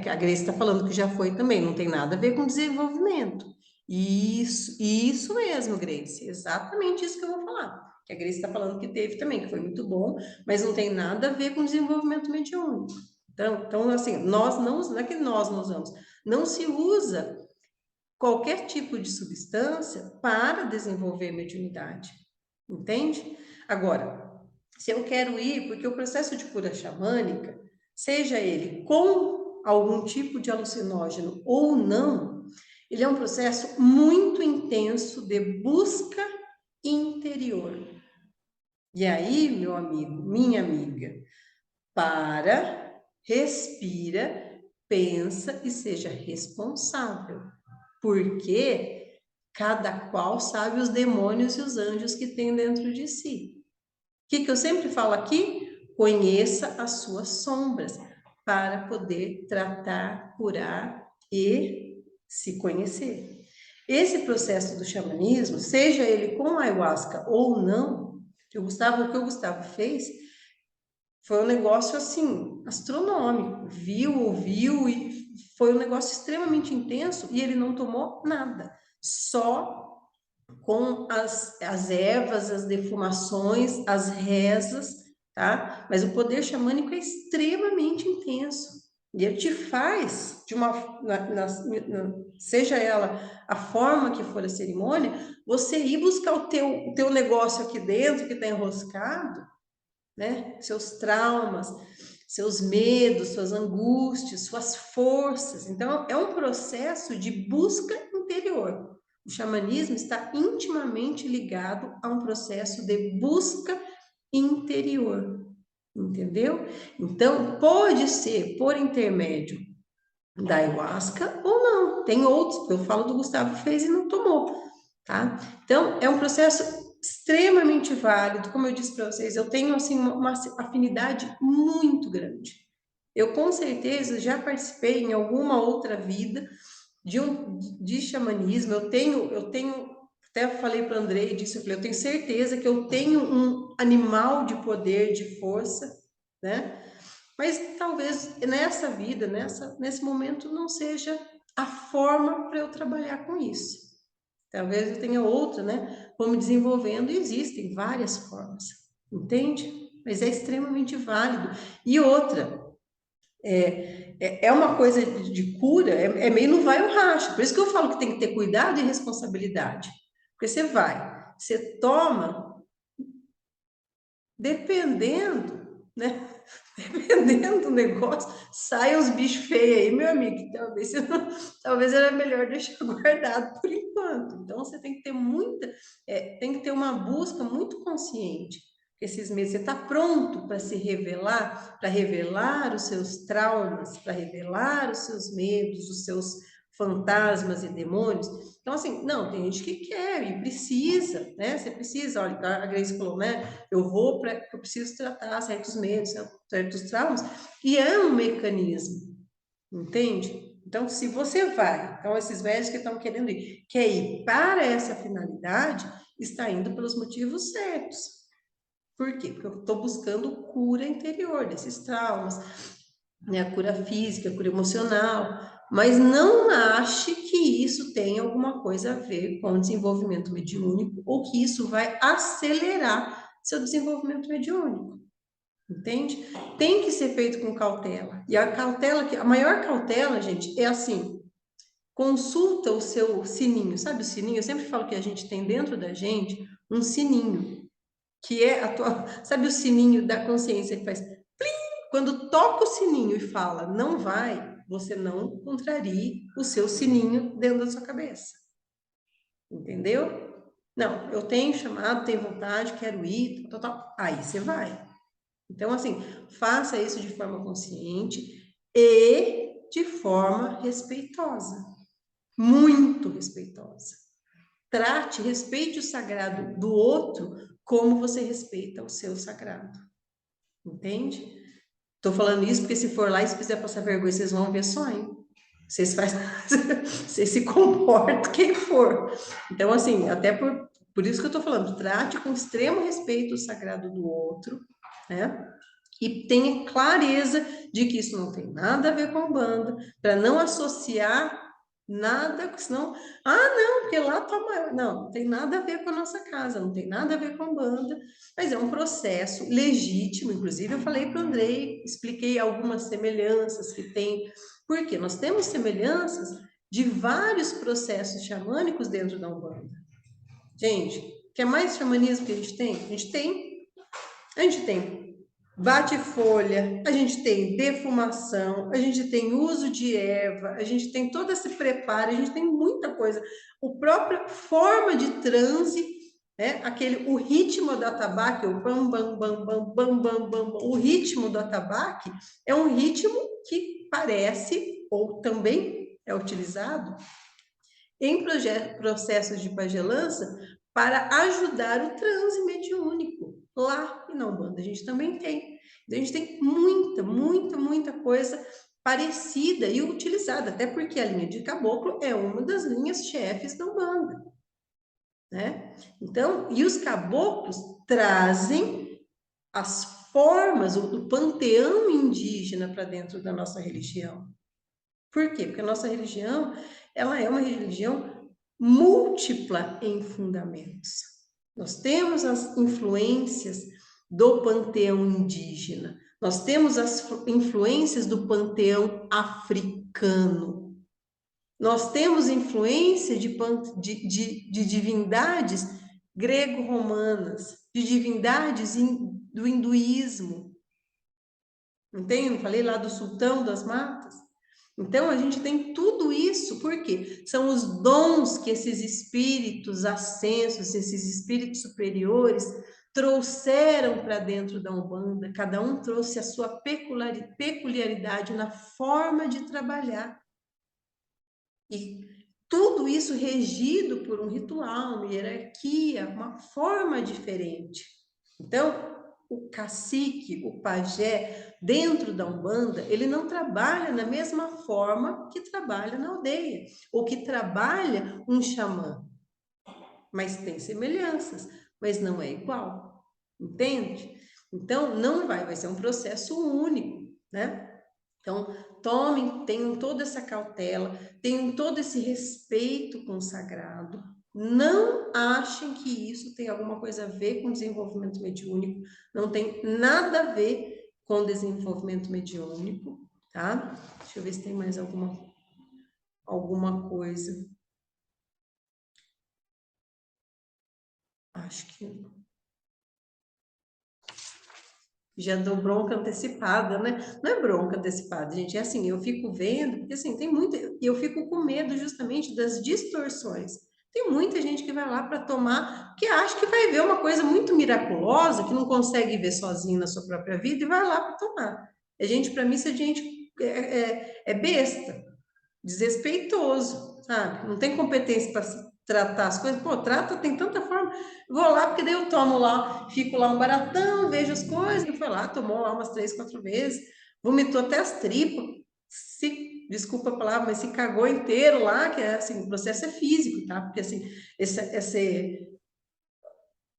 A Grace está falando que já foi também, não tem nada a ver com desenvolvimento. Isso mesmo, Grace, exatamente isso que eu vou falar. Que a Grace está falando que teve também, que foi muito bom, mas não tem nada a ver com desenvolvimento mediúnico. Então assim, não é que nós não usamos, não se usa qualquer tipo de substância para desenvolver mediunidade, entende? Agora, se eu quero ir, porque o processo de cura xamânica, seja ele com algum tipo de alucinógeno ou não, ele é um processo muito intenso de busca interior. E aí, meu amigo, minha amiga, para, respira, pensa e seja responsável, porque cada qual sabe os demônios e os anjos que tem dentro de si. O que eu sempre falo aqui? Conheça as suas sombras para poder tratar, curar e se conhecer. Esse processo do xamanismo, seja ele com ayahuasca ou não, o que o Gustavo fez foi um negócio assim astronômico. Viu, ouviu e foi um negócio extremamente intenso e ele não tomou nada. Só com as ervas, as defumações, as rezas, tá? Mas o poder xamânico é extremamente intenso. E ele te faz, seja ela a forma que for a cerimônia, você ir buscar o teu negócio aqui dentro que está enroscado, né? Seus traumas, seus medos, suas angústias, suas forças. Então, é um processo de busca interior. O xamanismo está intimamente ligado a um processo de busca interior, entendeu? Então, pode ser por intermédio da ayahuasca ou não. Tem outros, eu falo do Gustavo fez e não tomou, tá? Então, é um processo extremamente válido. Como eu disse para vocês, eu tenho assim uma afinidade muito grande. Eu com certeza já participei em alguma outra vida de xamanismo. Eu tenho até falei para o Andrei disso, eu tenho certeza que eu tenho um animal de poder, de força, né? Mas talvez nessa vida, nesse momento, não seja a forma para eu trabalhar com isso. Talvez eu tenha outra, né? Vou me desenvolvendo e existem várias formas, entende? Mas é extremamente válido. E outra, É uma coisa de cura, é meio no vai ou racha. Por isso que eu falo que tem que ter cuidado e responsabilidade. Porque você vai, você toma, dependendo, né? Dependendo do negócio, sai uns bichos feios aí, meu amigo, que talvez era melhor deixar guardado por enquanto. Então, você tem que ter tem que ter uma busca muito consciente. Esses meses, você está pronto para se revelar, para revelar os seus traumas, para revelar os seus medos, os seus fantasmas e demônios. Então, assim, não, tem gente que quer e precisa, né? Você precisa, olha, a Grace falou, né? Eu preciso tratar certos medos, certos traumas, e é um mecanismo, entende? Então, se você vai, então esses velhos que estão querendo ir, quer ir para essa finalidade, está indo pelos motivos certos. Por quê? Porque eu estou buscando cura interior desses traumas, né? A cura física, a cura emocional, mas não ache que isso tem alguma coisa a ver com o desenvolvimento mediúnico ou que isso vai acelerar seu desenvolvimento mediúnico. Entende? Tem que ser feito com cautela. E a cautela, a maior cautela, gente, é assim: consulta o seu sininho. Sabe o sininho? Eu sempre falo que a gente tem dentro da gente um sininho, que é a tua, sabe o sininho da consciência que faz plim? Quando toca o sininho e fala, não vai, você não contrarie o seu sininho dentro da sua cabeça. Entendeu? Não, eu tenho chamado, tenho vontade, quero ir, tal, tal. Aí você vai. Então, assim, faça isso de forma consciente e de forma respeitosa, muito respeitosa. Trate, respeite o sagrado do outro como você respeita o seu sagrado. Entende? Estou falando isso porque se for lá e se quiser passar vergonha, vocês vão ver sonho. Vocês fazem, vocês se comportam quem for. Então, assim, até por isso que eu estou falando, trate com extremo respeito o sagrado do outro, né? E tenha clareza de que isso não tem nada a ver com a banda, para não associar nada, senão, não, porque lá toma. Não, não tem nada a ver com a nossa casa, não tem nada a ver com a banda, mas é um processo legítimo. Inclusive, eu falei para o Andrei, expliquei algumas semelhanças que tem, porque nós temos semelhanças de vários processos xamânicos dentro da Umbanda. Gente, quer mais xamanismo que a gente tem? A gente tem bate-folha, a gente tem defumação, a gente tem uso de erva, a gente tem todo esse preparo, a gente tem muita coisa. O próprio forma de transe, né? O ritmo do atabaque, o bam, bam, bam, bam, bam, bam, bam, o ritmo do atabaque é um ritmo que parece, ou também é utilizado, em processos de pagelança para ajudar o transe mediúnico. Lá e na Umbanda a gente também tem. Então, a gente tem muita, muita, muita coisa parecida e utilizada, até porque a linha de caboclo é uma das linhas chefes da Umbanda, né? Então, e os caboclos trazem as formas, o panteão indígena para dentro da nossa religião. Por quê? Porque a nossa religião, ela é uma religião múltipla em fundamentos. Nós temos as influências do panteão indígena, nós temos as influências do panteão africano, nós temos influência de divindades grego-romanas, de divindades do hinduísmo. Entende? Falei lá do sultão das matas. Então, a gente tem tudo isso, porque são os dons que esses espíritos ascensos, esses espíritos superiores, trouxeram para dentro da Umbanda. Cada um trouxe a sua peculiaridade na forma de trabalhar. E tudo isso regido por um ritual, uma hierarquia, uma forma diferente. Então, o cacique, o pajé, dentro da Umbanda, ele não trabalha na mesma forma que trabalha na aldeia, ou que trabalha um xamã. Mas tem semelhanças, mas não é igual. Entende? Então, não vai ser um processo único, né? Então, tenham toda essa cautela, tenham todo esse respeito com o sagrado. Não achem que isso tem alguma coisa a ver com desenvolvimento mediúnico, não tem nada a ver com desenvolvimento mediúnico, tá? Deixa eu ver se tem mais alguma coisa. Acho que já dou bronca antecipada, né? Não é bronca antecipada, gente, é assim, eu fico vendo, porque assim, tem muita, eu fico com medo justamente das distorções. Tem muita gente que vai lá para tomar, que acha que vai ver uma coisa muito miraculosa, que não consegue ver sozinho na sua própria vida e vai lá para tomar. É gente, para mim, isso é gente é besta, desrespeitoso, sabe? Não tem competência para tratar as coisas. Pô, trata, tem tanta forma. Vou lá, porque daí eu tomo lá, fico lá um baratão, vejo as coisas. E foi lá, tomou lá umas 3, 4 vezes, vomitou até as tripas. Desculpa a palavra, mas se cagou inteiro lá, que é assim, o processo é físico, tá? Porque assim,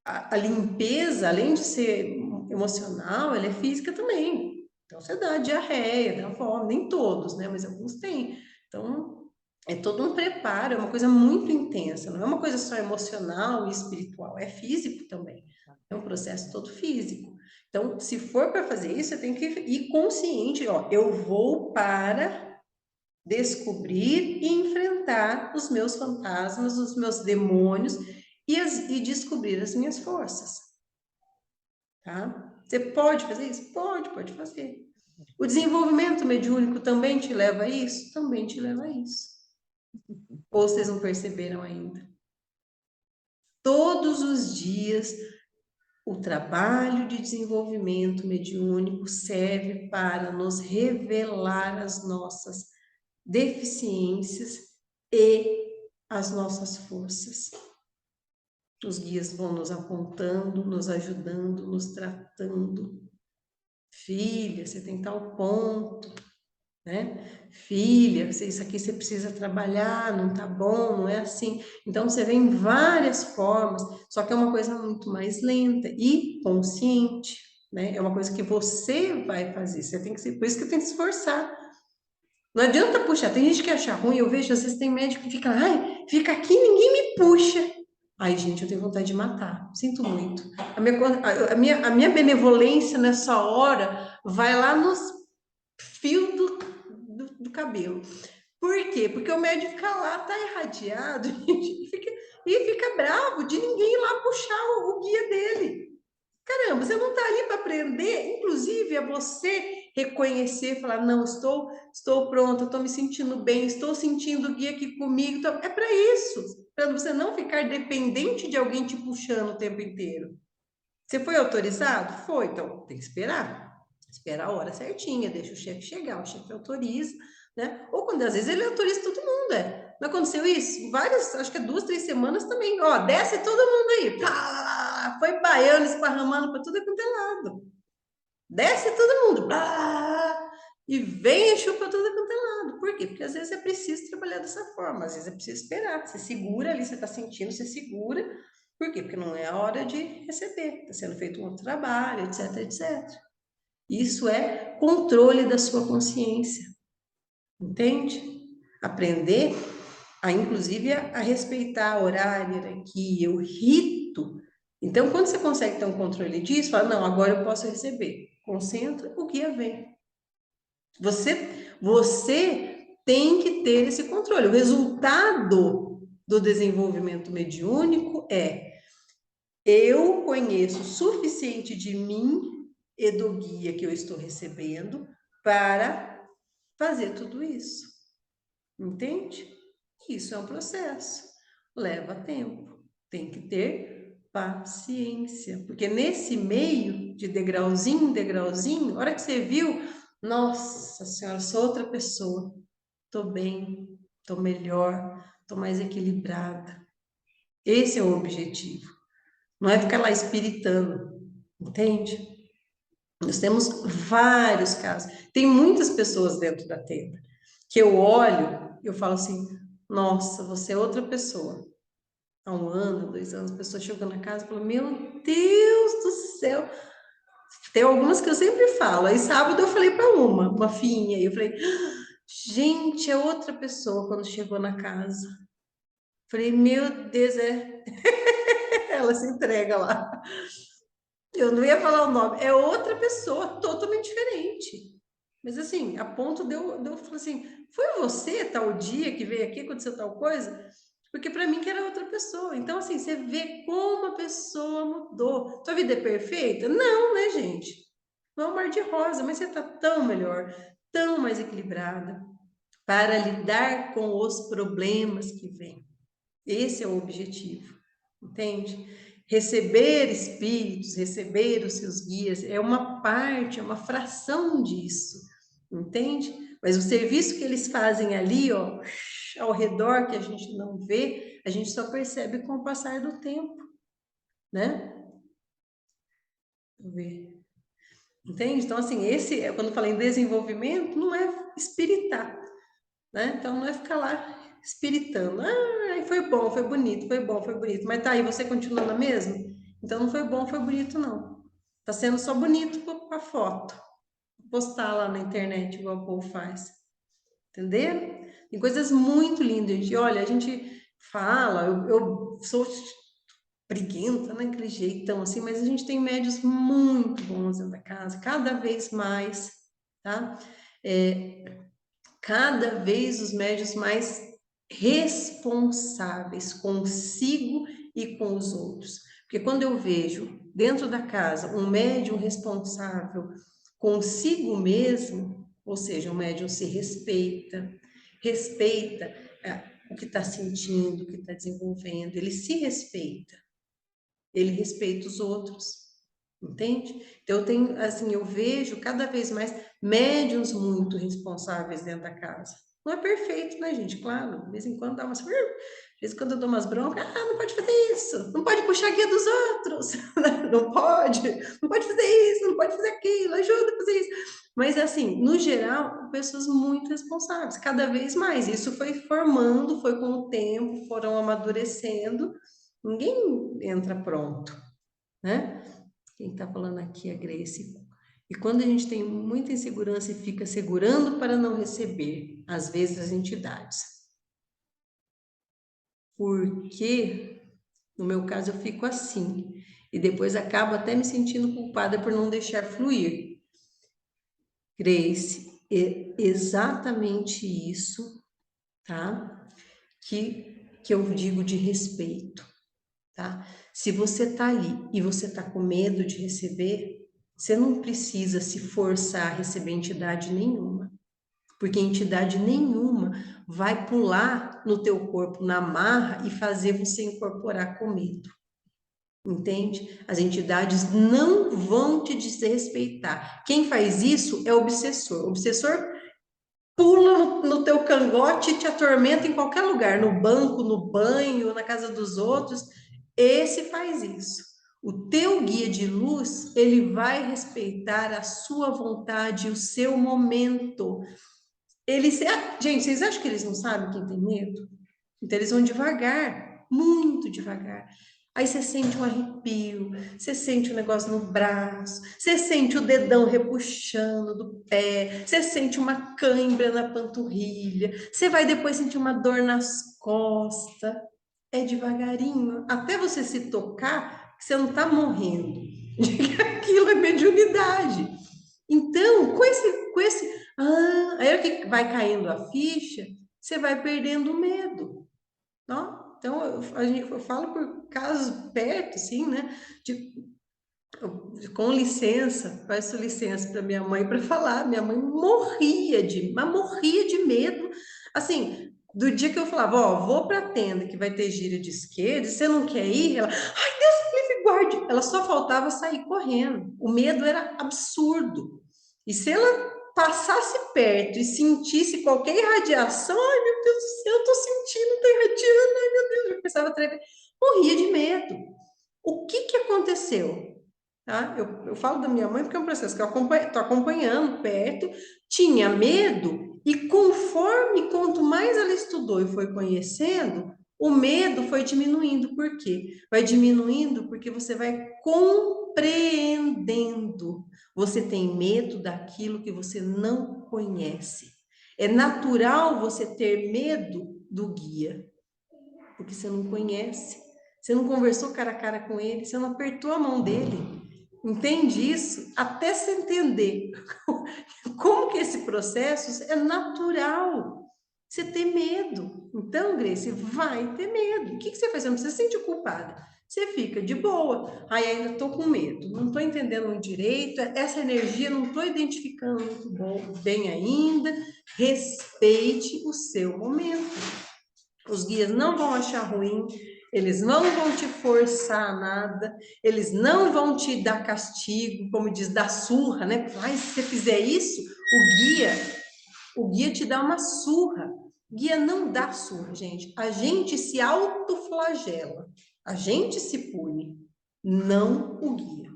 a limpeza, além de ser emocional, ela é física também. Então, você dá diarreia, dá fome, nem todos, né? Mas alguns têm. Então, é todo um preparo, é uma coisa muito intensa, não é uma coisa só emocional e espiritual, é físico também. É um processo todo físico. Então, se for para fazer isso, você tem que ir consciente, ó, eu vou para descobrir e enfrentar os meus fantasmas, os meus demônios e descobrir as minhas forças, tá? Você pode fazer isso? Pode fazer. O desenvolvimento mediúnico também te leva a isso? Também te leva a isso. Ou vocês não perceberam ainda? Todos os dias, o trabalho de desenvolvimento mediúnico serve para nos revelar as nossas deficiências e as nossas forças. Os guias vão nos apontando, nos ajudando, nos tratando. Filha, você tem tal ponto, né? Filha, isso aqui você precisa trabalhar, não tá bom, não é assim. Então você vê em várias formas, só que é uma coisa muito mais lenta e consciente, né? É uma coisa que você vai fazer, você tem que ser, por isso que tem que se esforçar. Não adianta puxar, tem gente que acha ruim, eu vejo, às vezes tem médico que fica, ai, fica aqui, ninguém me puxa. Ai, gente, eu tenho vontade de matar, sinto muito. A minha benevolência nessa hora vai lá nos fios do cabelo. Por quê? Porque o médico fica lá, tá irradiado, e fica bravo de ninguém ir lá puxar o guia dele. Caramba, você não está ali para aprender, inclusive é você reconhecer, falar, não, estou pronta, estou me sentindo bem, estou sentindo o guia aqui comigo. Então, é para isso, para você não ficar dependente de alguém te puxando o tempo inteiro. Você foi autorizado? Foi, então tem que esperar. Esperar a hora certinha, deixa o chefe chegar, o chefe autoriza, né? Ou quando às vezes ele autoriza todo mundo, Não aconteceu isso? Várias, acho que 2, 3 semanas também. Ó, desce todo mundo aí. Pá, foi baiano esparramando para tudo quanto é lado. Desce todo mundo. Pá, e vem e chupa tudo quanto é lado. Por quê? Porque às vezes é preciso trabalhar dessa forma, às vezes é preciso esperar. Você segura ali, você está sentindo, você segura. Por quê? Porque não é a hora de receber. Está sendo feito um outro trabalho, etc, etc. Isso é controle da sua consciência. Entende? Aprender inclusive, a respeitar horário, hierarquia, o rito. Então, quando você consegue ter um controle disso, fala, não, agora eu posso receber. Concentra, o guia vem. Você tem que ter esse controle. O resultado do desenvolvimento mediúnico é eu conheço o suficiente de mim e do guia que eu estou recebendo para fazer tudo isso. Entende? Isso é um processo. Leva tempo. Tem que ter paciência. Porque nesse meio de degrauzinho em degrauzinho, a hora que você viu, nossa senhora, sou outra pessoa. Tô bem, tô melhor, tô mais equilibrada. Esse é o objetivo. Não é ficar lá espiritando, entende? Nós temos vários casos. Tem muitas pessoas dentro da tenda que eu olho e eu falo assim: nossa, você é outra pessoa. Há 1 ano, 2 anos, a pessoa chegou na casa e falou: meu Deus do céu. Tem algumas que eu sempre falo. Aí sábado eu falei para uma filhinha, e eu falei: gente, é outra pessoa quando chegou na casa. Falei: meu Deus, ela se entrega lá. Eu não ia falar o nome, é outra pessoa, totalmente diferente. Mas assim, a ponto de eu falar assim, foi você tal dia que veio aqui, aconteceu tal coisa? Porque para mim que era outra pessoa. Então, assim, você vê como a pessoa mudou. Tua vida é perfeita? Não, né, gente? Não é um mar de rosa, mas você tá tão melhor, tão mais equilibrada para lidar com os problemas que vêm. Esse é o objetivo, entende? Receber espíritos, receber os seus guias é uma parte, é uma fração disso, entende? Mas o serviço que eles fazem ali, ó, ao redor, que a gente não vê, a gente só percebe com o passar do tempo, né? Deixa eu ver. Entende? Então, assim, quando eu falei em desenvolvimento, não é espiritar, né? Então, não é ficar lá espiritando. Ah, foi bom, foi bonito, foi bom, foi bonito. Mas tá aí, você continua na mesma? Então, não foi bom, foi bonito, não. Tá sendo só bonito para foto. Postar lá na internet, igual o povo faz. Entenderam? Tem coisas muito lindas, gente. Olha, a gente fala, eu sou briguenta, né? Aquele jeitão assim, mas a gente tem médios muito bons dentro da casa, cada vez mais, tá? Cada vez os médios mais responsáveis consigo e com os outros. Porque quando eu vejo dentro da casa um médium responsável consigo mesmo, ou seja, o médium se respeita, respeita o que está sentindo, o que está desenvolvendo, ele se respeita, ele respeita os outros. Entende? Então, eu vejo cada vez mais médiuns muito responsáveis dentro da casa. Não é perfeito, né, gente? Claro, de vez em quando dá umas. De vez em quando eu dou umas broncas, não pode fazer isso, não pode puxar a guia dos outros, não pode fazer isso, não pode fazer aquilo, ajuda a fazer isso. Mas, assim, no geral, pessoas muito responsáveis, cada vez mais. Isso foi formando, foi com o tempo, foram amadurecendo. Ninguém entra pronto, né? Quem está falando aqui é a Grace. E quando a gente tem muita insegurança e fica segurando para não receber, às vezes, as entidades. Porque, no meu caso, eu fico assim. E depois acabo até me sentindo culpada por não deixar fluir. Grace, é exatamente isso, tá? Que eu digo de respeito. Tá? Se você está ali e você está com medo de receber, você não precisa se forçar a receber entidade nenhuma, porque entidade nenhuma vai pular no teu corpo na marra e fazer você incorporar com medo. Entende? As entidades não vão te desrespeitar. Quem faz isso é o obsessor. O obsessor pula no teu cangote e te atormenta em qualquer lugar, no banco, no banho, na casa dos outros. Esse faz isso. O teu guia de luz, ele vai respeitar a sua vontade, o seu momento. Gente, vocês acham que eles não sabem quem tem medo? Então eles vão devagar, muito devagar. Aí você sente um arrepio, você sente um negócio no braço, você sente o dedão repuxando do pé, você sente uma cãibra na panturrilha, você vai depois sentir uma dor nas costas. É devagarinho, até você se tocar, que você não está morrendo. Aquilo é mediunidade. Então, aí é que vai caindo a ficha, você vai perdendo o medo. Não? Então, eu falo por casos perto, assim, né? Com licença, peço licença para minha mãe para falar. Minha mãe mas morria de medo. Assim, do dia que eu falava, ó, vou para a tenda que vai ter gíria de esquerda, você não quer ir? Ela, ai, Deus me livre, guarde. Ela só faltava sair correndo. O medo era absurdo. E se ela passasse perto e sentisse qualquer irradiação, ai meu Deus do céu, eu tô sentindo, tá irradiando, ai meu Deus, eu começava a tremer. Morria de medo. O que que aconteceu? Tá? Eu falo da minha mãe porque é um processo que eu estou acompanhando perto, tinha medo, e conforme quanto mais ela estudou e foi conhecendo, o medo foi diminuindo. Por quê? Vai diminuindo porque você vai compreendendo. Você tem medo daquilo que você não conhece. É natural você ter medo do guia, porque você não conhece. Você não conversou cara a cara com ele, você não apertou a mão dele. Entende isso? Até se entender como que esse processos é natural você ter medo. Então, Grace, vai ter medo. O que você faz? Você não precisa se sentir culpada. Você fica de boa. Ai, ainda estou com medo, não estou entendendo direito, essa energia não estou identificando muito bem ainda. Respeite o seu momento. Os guias não vão achar ruim, eles não vão te forçar a nada, eles não vão te dar castigo, como diz, dar surra, né? Ai, se você fizer isso, o guia te dá uma surra. Guia não dá surra, gente. A gente se autoflagela, a gente se pune, não o guia.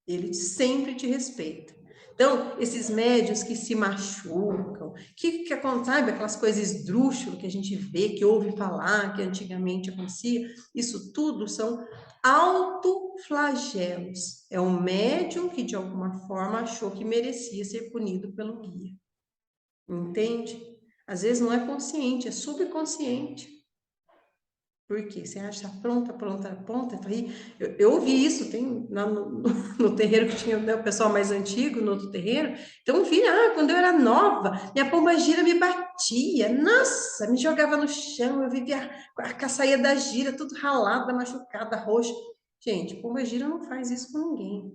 Ele sempre te respeita. Então, esses médiuns que se machucam, que acontece, sabe, aquelas coisas esdrúxulas que a gente vê, que ouve falar, que antigamente acontecia, isso tudo são autoflagelos. É um médium que, de alguma forma, achou que merecia ser punido pelo guia. Entende? Às vezes não é consciente, é subconsciente. Por quê? Você acha pronta. Eu ouvi isso, tem no terreiro que tinha, né, o pessoal mais antigo, no outro terreiro. Então, eu vi, quando eu era nova, minha pombagira me batia, nossa, me jogava no chão, eu vivia com a saia da gira, tudo ralada, machucada, roxa. Gente, pombagira não faz isso com ninguém.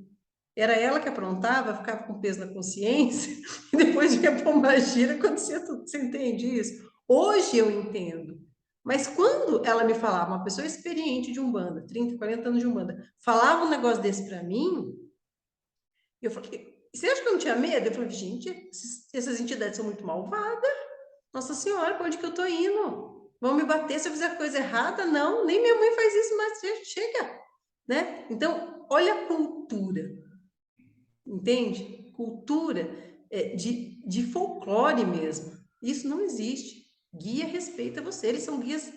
Era ela que aprontava, ficava com peso na consciência, e depois vinha a pombagira, acontecia tudo. Você entende isso? Hoje eu entendo. Mas quando ela me falava, uma pessoa experiente de Umbanda, 30, 40 anos de Umbanda, falava um negócio desse para mim, eu falei, você acha que eu não tinha medo? Eu falei, gente, essas entidades são muito malvadas. Nossa Senhora, para onde que eu tô indo? Vão me bater se eu fizer coisa errada? Não, nem minha mãe faz isso, mas chega, né? Então, olha a cultura, entende? Cultura de folclore mesmo. Isso não existe. Guia respeita você, eles são guias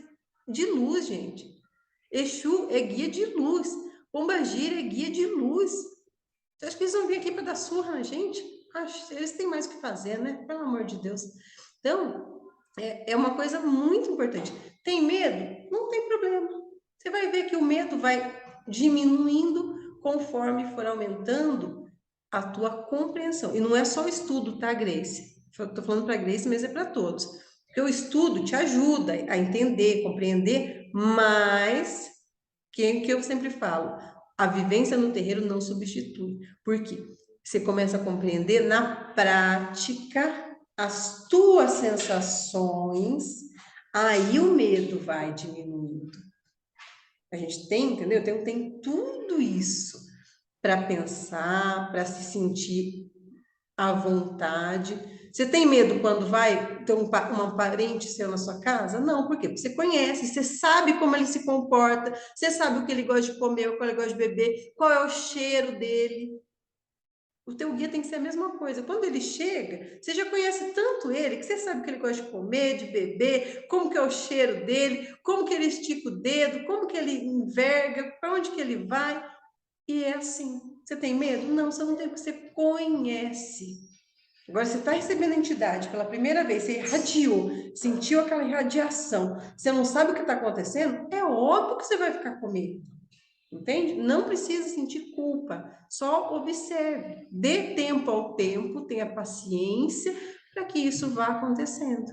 de luz, gente. Exu é guia de luz. Pombagira é guia de luz. Você acha que eles vão vir aqui para dar surra na gente? Eles têm mais o que fazer, né? Pelo amor de Deus. Então, é uma coisa muito importante. Tem medo? Não tem problema. Você vai ver que o medo vai diminuindo conforme for aumentando a tua compreensão. E não é só o estudo, tá, Grace? Estou falando para a Grace, mas é para todos. Porque o estudo te ajuda a entender, compreender, mas que eu sempre falo, a vivência no terreiro não substitui. Por quê? Você começa a compreender na prática as tuas sensações, aí o medo vai diminuindo. A gente tem, entendeu? Tem tudo isso para pensar, para se sentir à vontade. Você tem medo quando vai ter um parente seu na sua casa? Não, por quê? Porque você conhece, você sabe como ele se comporta, você sabe o que ele gosta de comer, o que ele gosta de beber, qual é o cheiro dele. O teu guia tem que ser a mesma coisa. Quando ele chega, você já conhece tanto ele, que você sabe o que ele gosta de comer, de beber, como que é o cheiro dele, como que ele estica o dedo, como que ele enverga, para onde que ele vai. E é assim. Você tem medo? Não, você não tem, porque você conhece. Agora, você está recebendo a entidade pela primeira vez, você irradiou, sentiu aquela irradiação, você não sabe o que está acontecendo, é óbvio que você vai ficar com medo. Entende? Não precisa sentir culpa, só observe. Dê tempo ao tempo, tenha paciência para que isso vá acontecendo.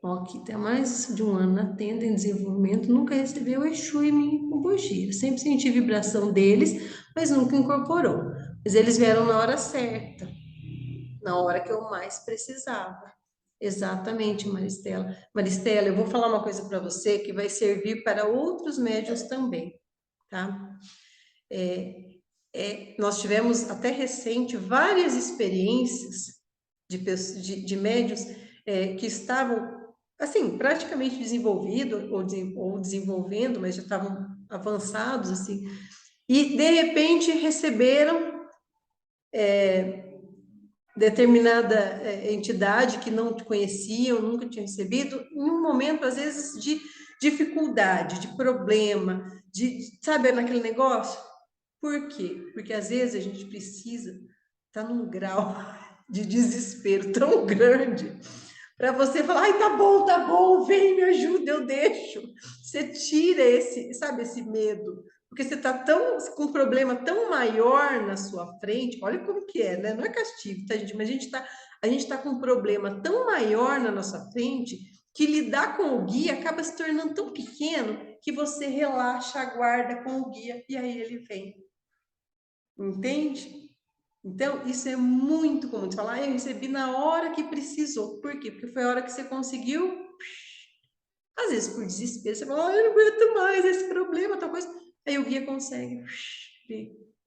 Ó, aqui tem mais de um ano na tenda em desenvolvimento, nunca recebeu Exu e minha pombogira. Sempre senti vibração deles, mas nunca incorporou. Mas eles vieram na hora certa, na hora que eu mais precisava. Exatamente, Maristela. Maristela, eu vou falar uma coisa para você que vai servir para outros médiuns também, tá? Nós tivemos até recente várias experiências de médiuns que estavam, assim, praticamente desenvolvidos ou desenvolvendo, mas já estavam avançados, assim, e de repente receberam determinada entidade que não te conheciam, nunca tinham recebido, em um momento, às vezes, de dificuldade, de problema, sabe, naquele negócio? Por quê? Porque às vezes a gente precisa estar num grau de desespero tão grande para você falar, ai, tá bom, vem, me ajuda, eu deixo. Você tira esse, sabe, esse medo, Porque você está com um problema tão maior na sua frente, olha como que é, né? Não é castigo, tá, gente? Mas a gente tá com um problema tão maior na nossa frente que lidar com o guia acaba se tornando tão pequeno que você relaxa, aguarda com o guia e aí ele vem. Entende? Então, isso é muito comum. Você fala, eu recebi na hora que precisou. Por quê? Porque foi a hora que você conseguiu. Às vezes, por desespero, você fala, eu não aguento mais esse problema, tal coisa. Aí o guia consegue.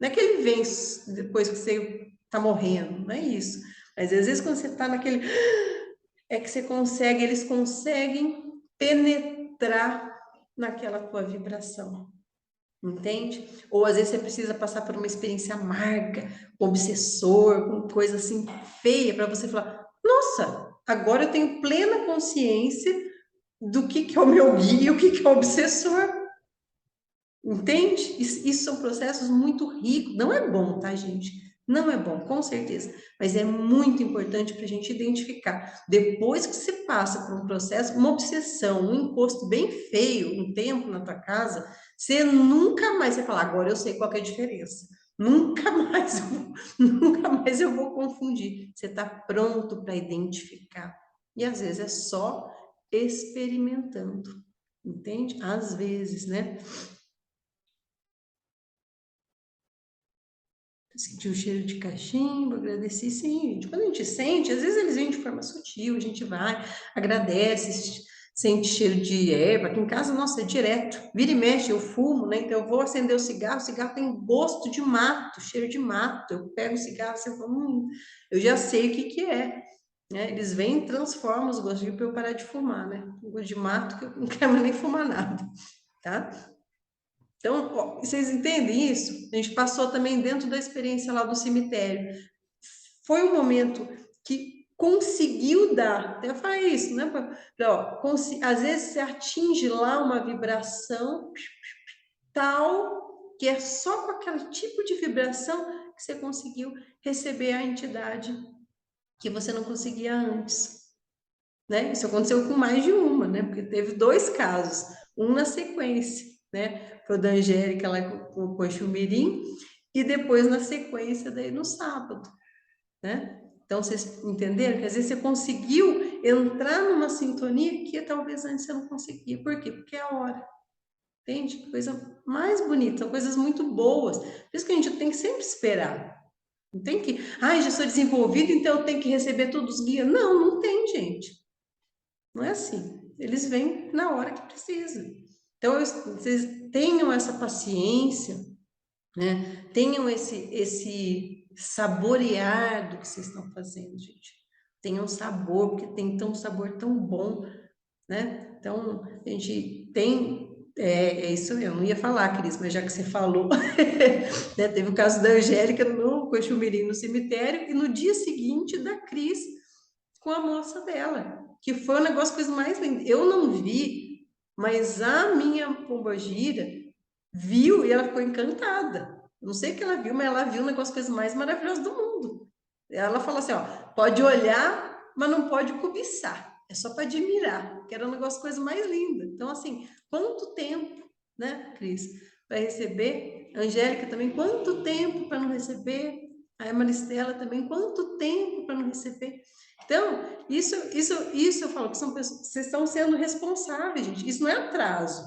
Não é que ele vem depois que você está morrendo, não é isso. Mas às vezes, quando você está naquele. É que você consegue, eles conseguem penetrar naquela tua vibração. Entende? Ou às vezes você precisa passar por uma experiência amarga, obsessor, com coisa assim feia, para você falar: nossa, agora eu tenho plena consciência do que é o meu guia e o que é o obsessor. Entende? Isso são processos muito ricos. Não é bom, tá, gente? Não é bom, com certeza. Mas é muito importante para a gente identificar. Depois que você passa por um processo, uma obsessão, um encosto bem feio, um tempo na tua casa, você nunca mais vai falar, agora eu sei qual que é a diferença. Nunca mais, nunca mais eu vou confundir. Você está pronto para identificar. E às vezes é só experimentando. Entende? Às vezes, né? Senti o cheiro de cachimbo, agradeci, sim, gente. Quando a gente sente, às vezes eles vêm de forma sutil, a gente vai, agradece, sente cheiro de erva. Aqui em casa, nossa, é direto. Vira e mexe, eu fumo, né? Então eu vou acender o cigarro tem gosto de mato, cheiro de mato. Eu pego o cigarro, você fala, eu já sei o que que é. Né? Eles vêm e transformam os gostos para eu parar de fumar, né? O gosto de mato que eu não quero mais nem fumar nada, tá? Então, ó, vocês entendem isso? A gente passou também dentro da experiência lá do cemitério. Foi um momento que conseguiu dar, até faz isso, né? Ó, às vezes você atinge lá uma vibração tal que é só com aquele tipo de vibração que você conseguiu receber a entidade que você não conseguia antes. Né? Isso aconteceu com mais de uma, né? Porque teve dois casos, um na sequência, né? Foi o da Angélica lá com o Coxumirim e depois na sequência daí no sábado, né? Então vocês entenderam que às vezes você conseguiu entrar numa sintonia que talvez antes você não conseguia. Por quê? Porque é a hora. Entende? Coisa mais bonita, são coisas muito boas. Por isso que a gente tem que sempre esperar. Não tem que, já sou desenvolvido, então eu tenho que receber todos os guias. Não, não tem, gente. Não é assim. Eles vêm na hora que precisa. Então, vocês tenham essa paciência, né? Tenham esse saborear do que vocês estão fazendo, gente. Tenham sabor, porque tem tão sabor tão bom, né? Então, a gente tem. É isso mesmo, eu não ia falar, Cris, mas já que você falou, né, teve o caso da Angélica no Coxumirim, no cemitério, e no dia seguinte da Cris com a moça dela, que foi um negócio, coisa mais linda. Eu não vi, mas a minha pombogira viu e ela ficou encantada. Não sei o que ela viu, mas ela viu um negócio, coisa mais maravilhosa do mundo. Ela falou assim, ó, pode olhar, mas não pode cobiçar. É só para admirar, que era um negócio, coisa mais linda. Então, assim, quanto tempo, né, Cris, para receber? A Angélica também, quanto tempo para não receber? A Maristela também, quanto tempo para não receber? Então, isso eu falo que são pessoas, vocês estão sendo responsáveis, gente. Isso não é atraso.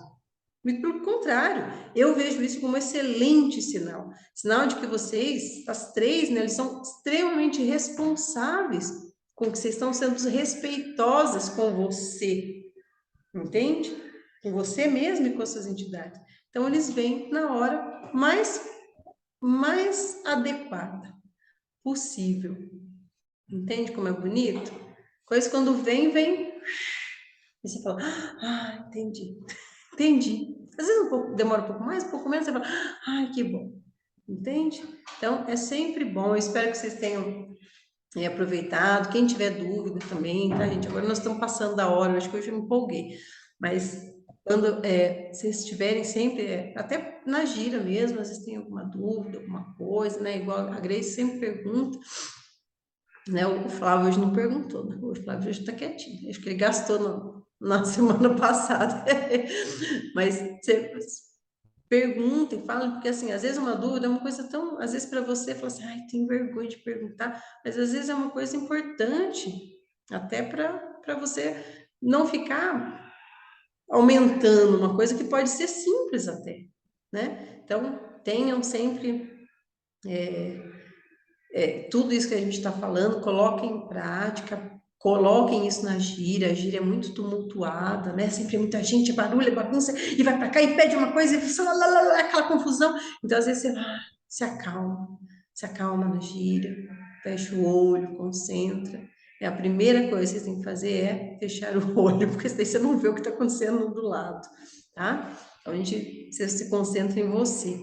Muito pelo contrário, eu vejo isso como um excelente sinal. Sinal de que vocês, as três, né, eles são extremamente responsáveis com que vocês estão sendo respeitosas com você. Entende? Com você mesmo e com as suas entidades. Então, eles vêm na hora mais adequada possível. Entende como é bonito? Coisa quando vem, e você fala, entendi, entendi. Às vezes demora um pouco mais, um pouco menos, você fala, que bom. Entende? Então, é sempre bom. Eu espero que vocês tenham aproveitado. Quem tiver dúvida também, tá, gente? Agora nós estamos passando da hora, eu acho que hoje eu me empolguei. Mas quando vocês estiverem sempre, até na gira mesmo, às vezes tem alguma dúvida, alguma coisa, né? Igual a Grace sempre pergunta, né? O Flávio hoje não perguntou, né? O Flávio hoje está quietinho. Acho que ele gastou na semana passada. Mas perguntem, falem, porque assim, às vezes uma dúvida é uma coisa tão, às vezes para você, fala assim, ai, tem vergonha de perguntar, mas às vezes é uma coisa importante, até para você não ficar aumentando uma coisa que pode ser simples até, né? Então, tenham sempre tudo isso que a gente está falando, coloquem em prática, coloquem isso na gíria. A gíria é muito tumultuada, né? Sempre é muita gente, é barulho, é bagunça, e vai para cá e pede uma coisa, e lá, lá, lá, lá, aquela confusão. Então, às vezes, você se acalma na gíria, fecha o olho, concentra. É a primeira coisa que você tem que fazer é fechar o olho, porque daí você não vê o que está acontecendo do lado, tá? Então, você se concentra em você,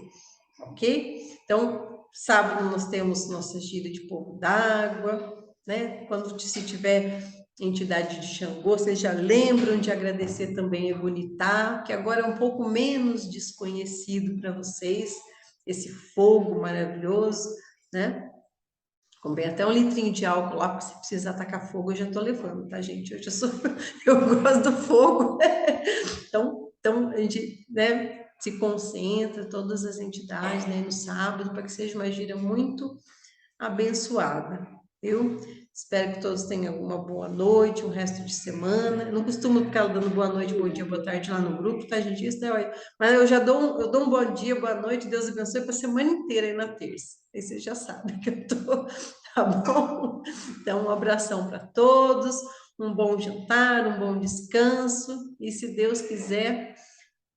ok? Então, sábado nós temos nossa gira de povo d'água, né? Quando se tiver entidade de Xangô, vocês já lembram de agradecer também Egunitá, que agora é um pouco menos desconhecido para vocês, esse fogo maravilhoso, né? Comprei até um litrinho de álcool lá, porque se precisar tacar fogo, eu já tô levando, tá, gente? Eu gosto do fogo. Então a gente, né, se concentra, todas as entidades, né, no sábado, para que seja uma gira muito abençoada, viu? Espero que todos tenham uma boa noite, um resto de semana. Eu não costumo ficar dando boa noite, bom dia, boa tarde lá no grupo, tá, gente? Isso, né? Mas eu dou um bom dia, boa noite, Deus abençoe para a semana inteira aí na terça. Aí vocês já sabem que eu tô, tá bom? Então, um abração para todos, um bom jantar, um bom descanso, e se Deus quiser,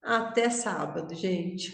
até sábado, gente.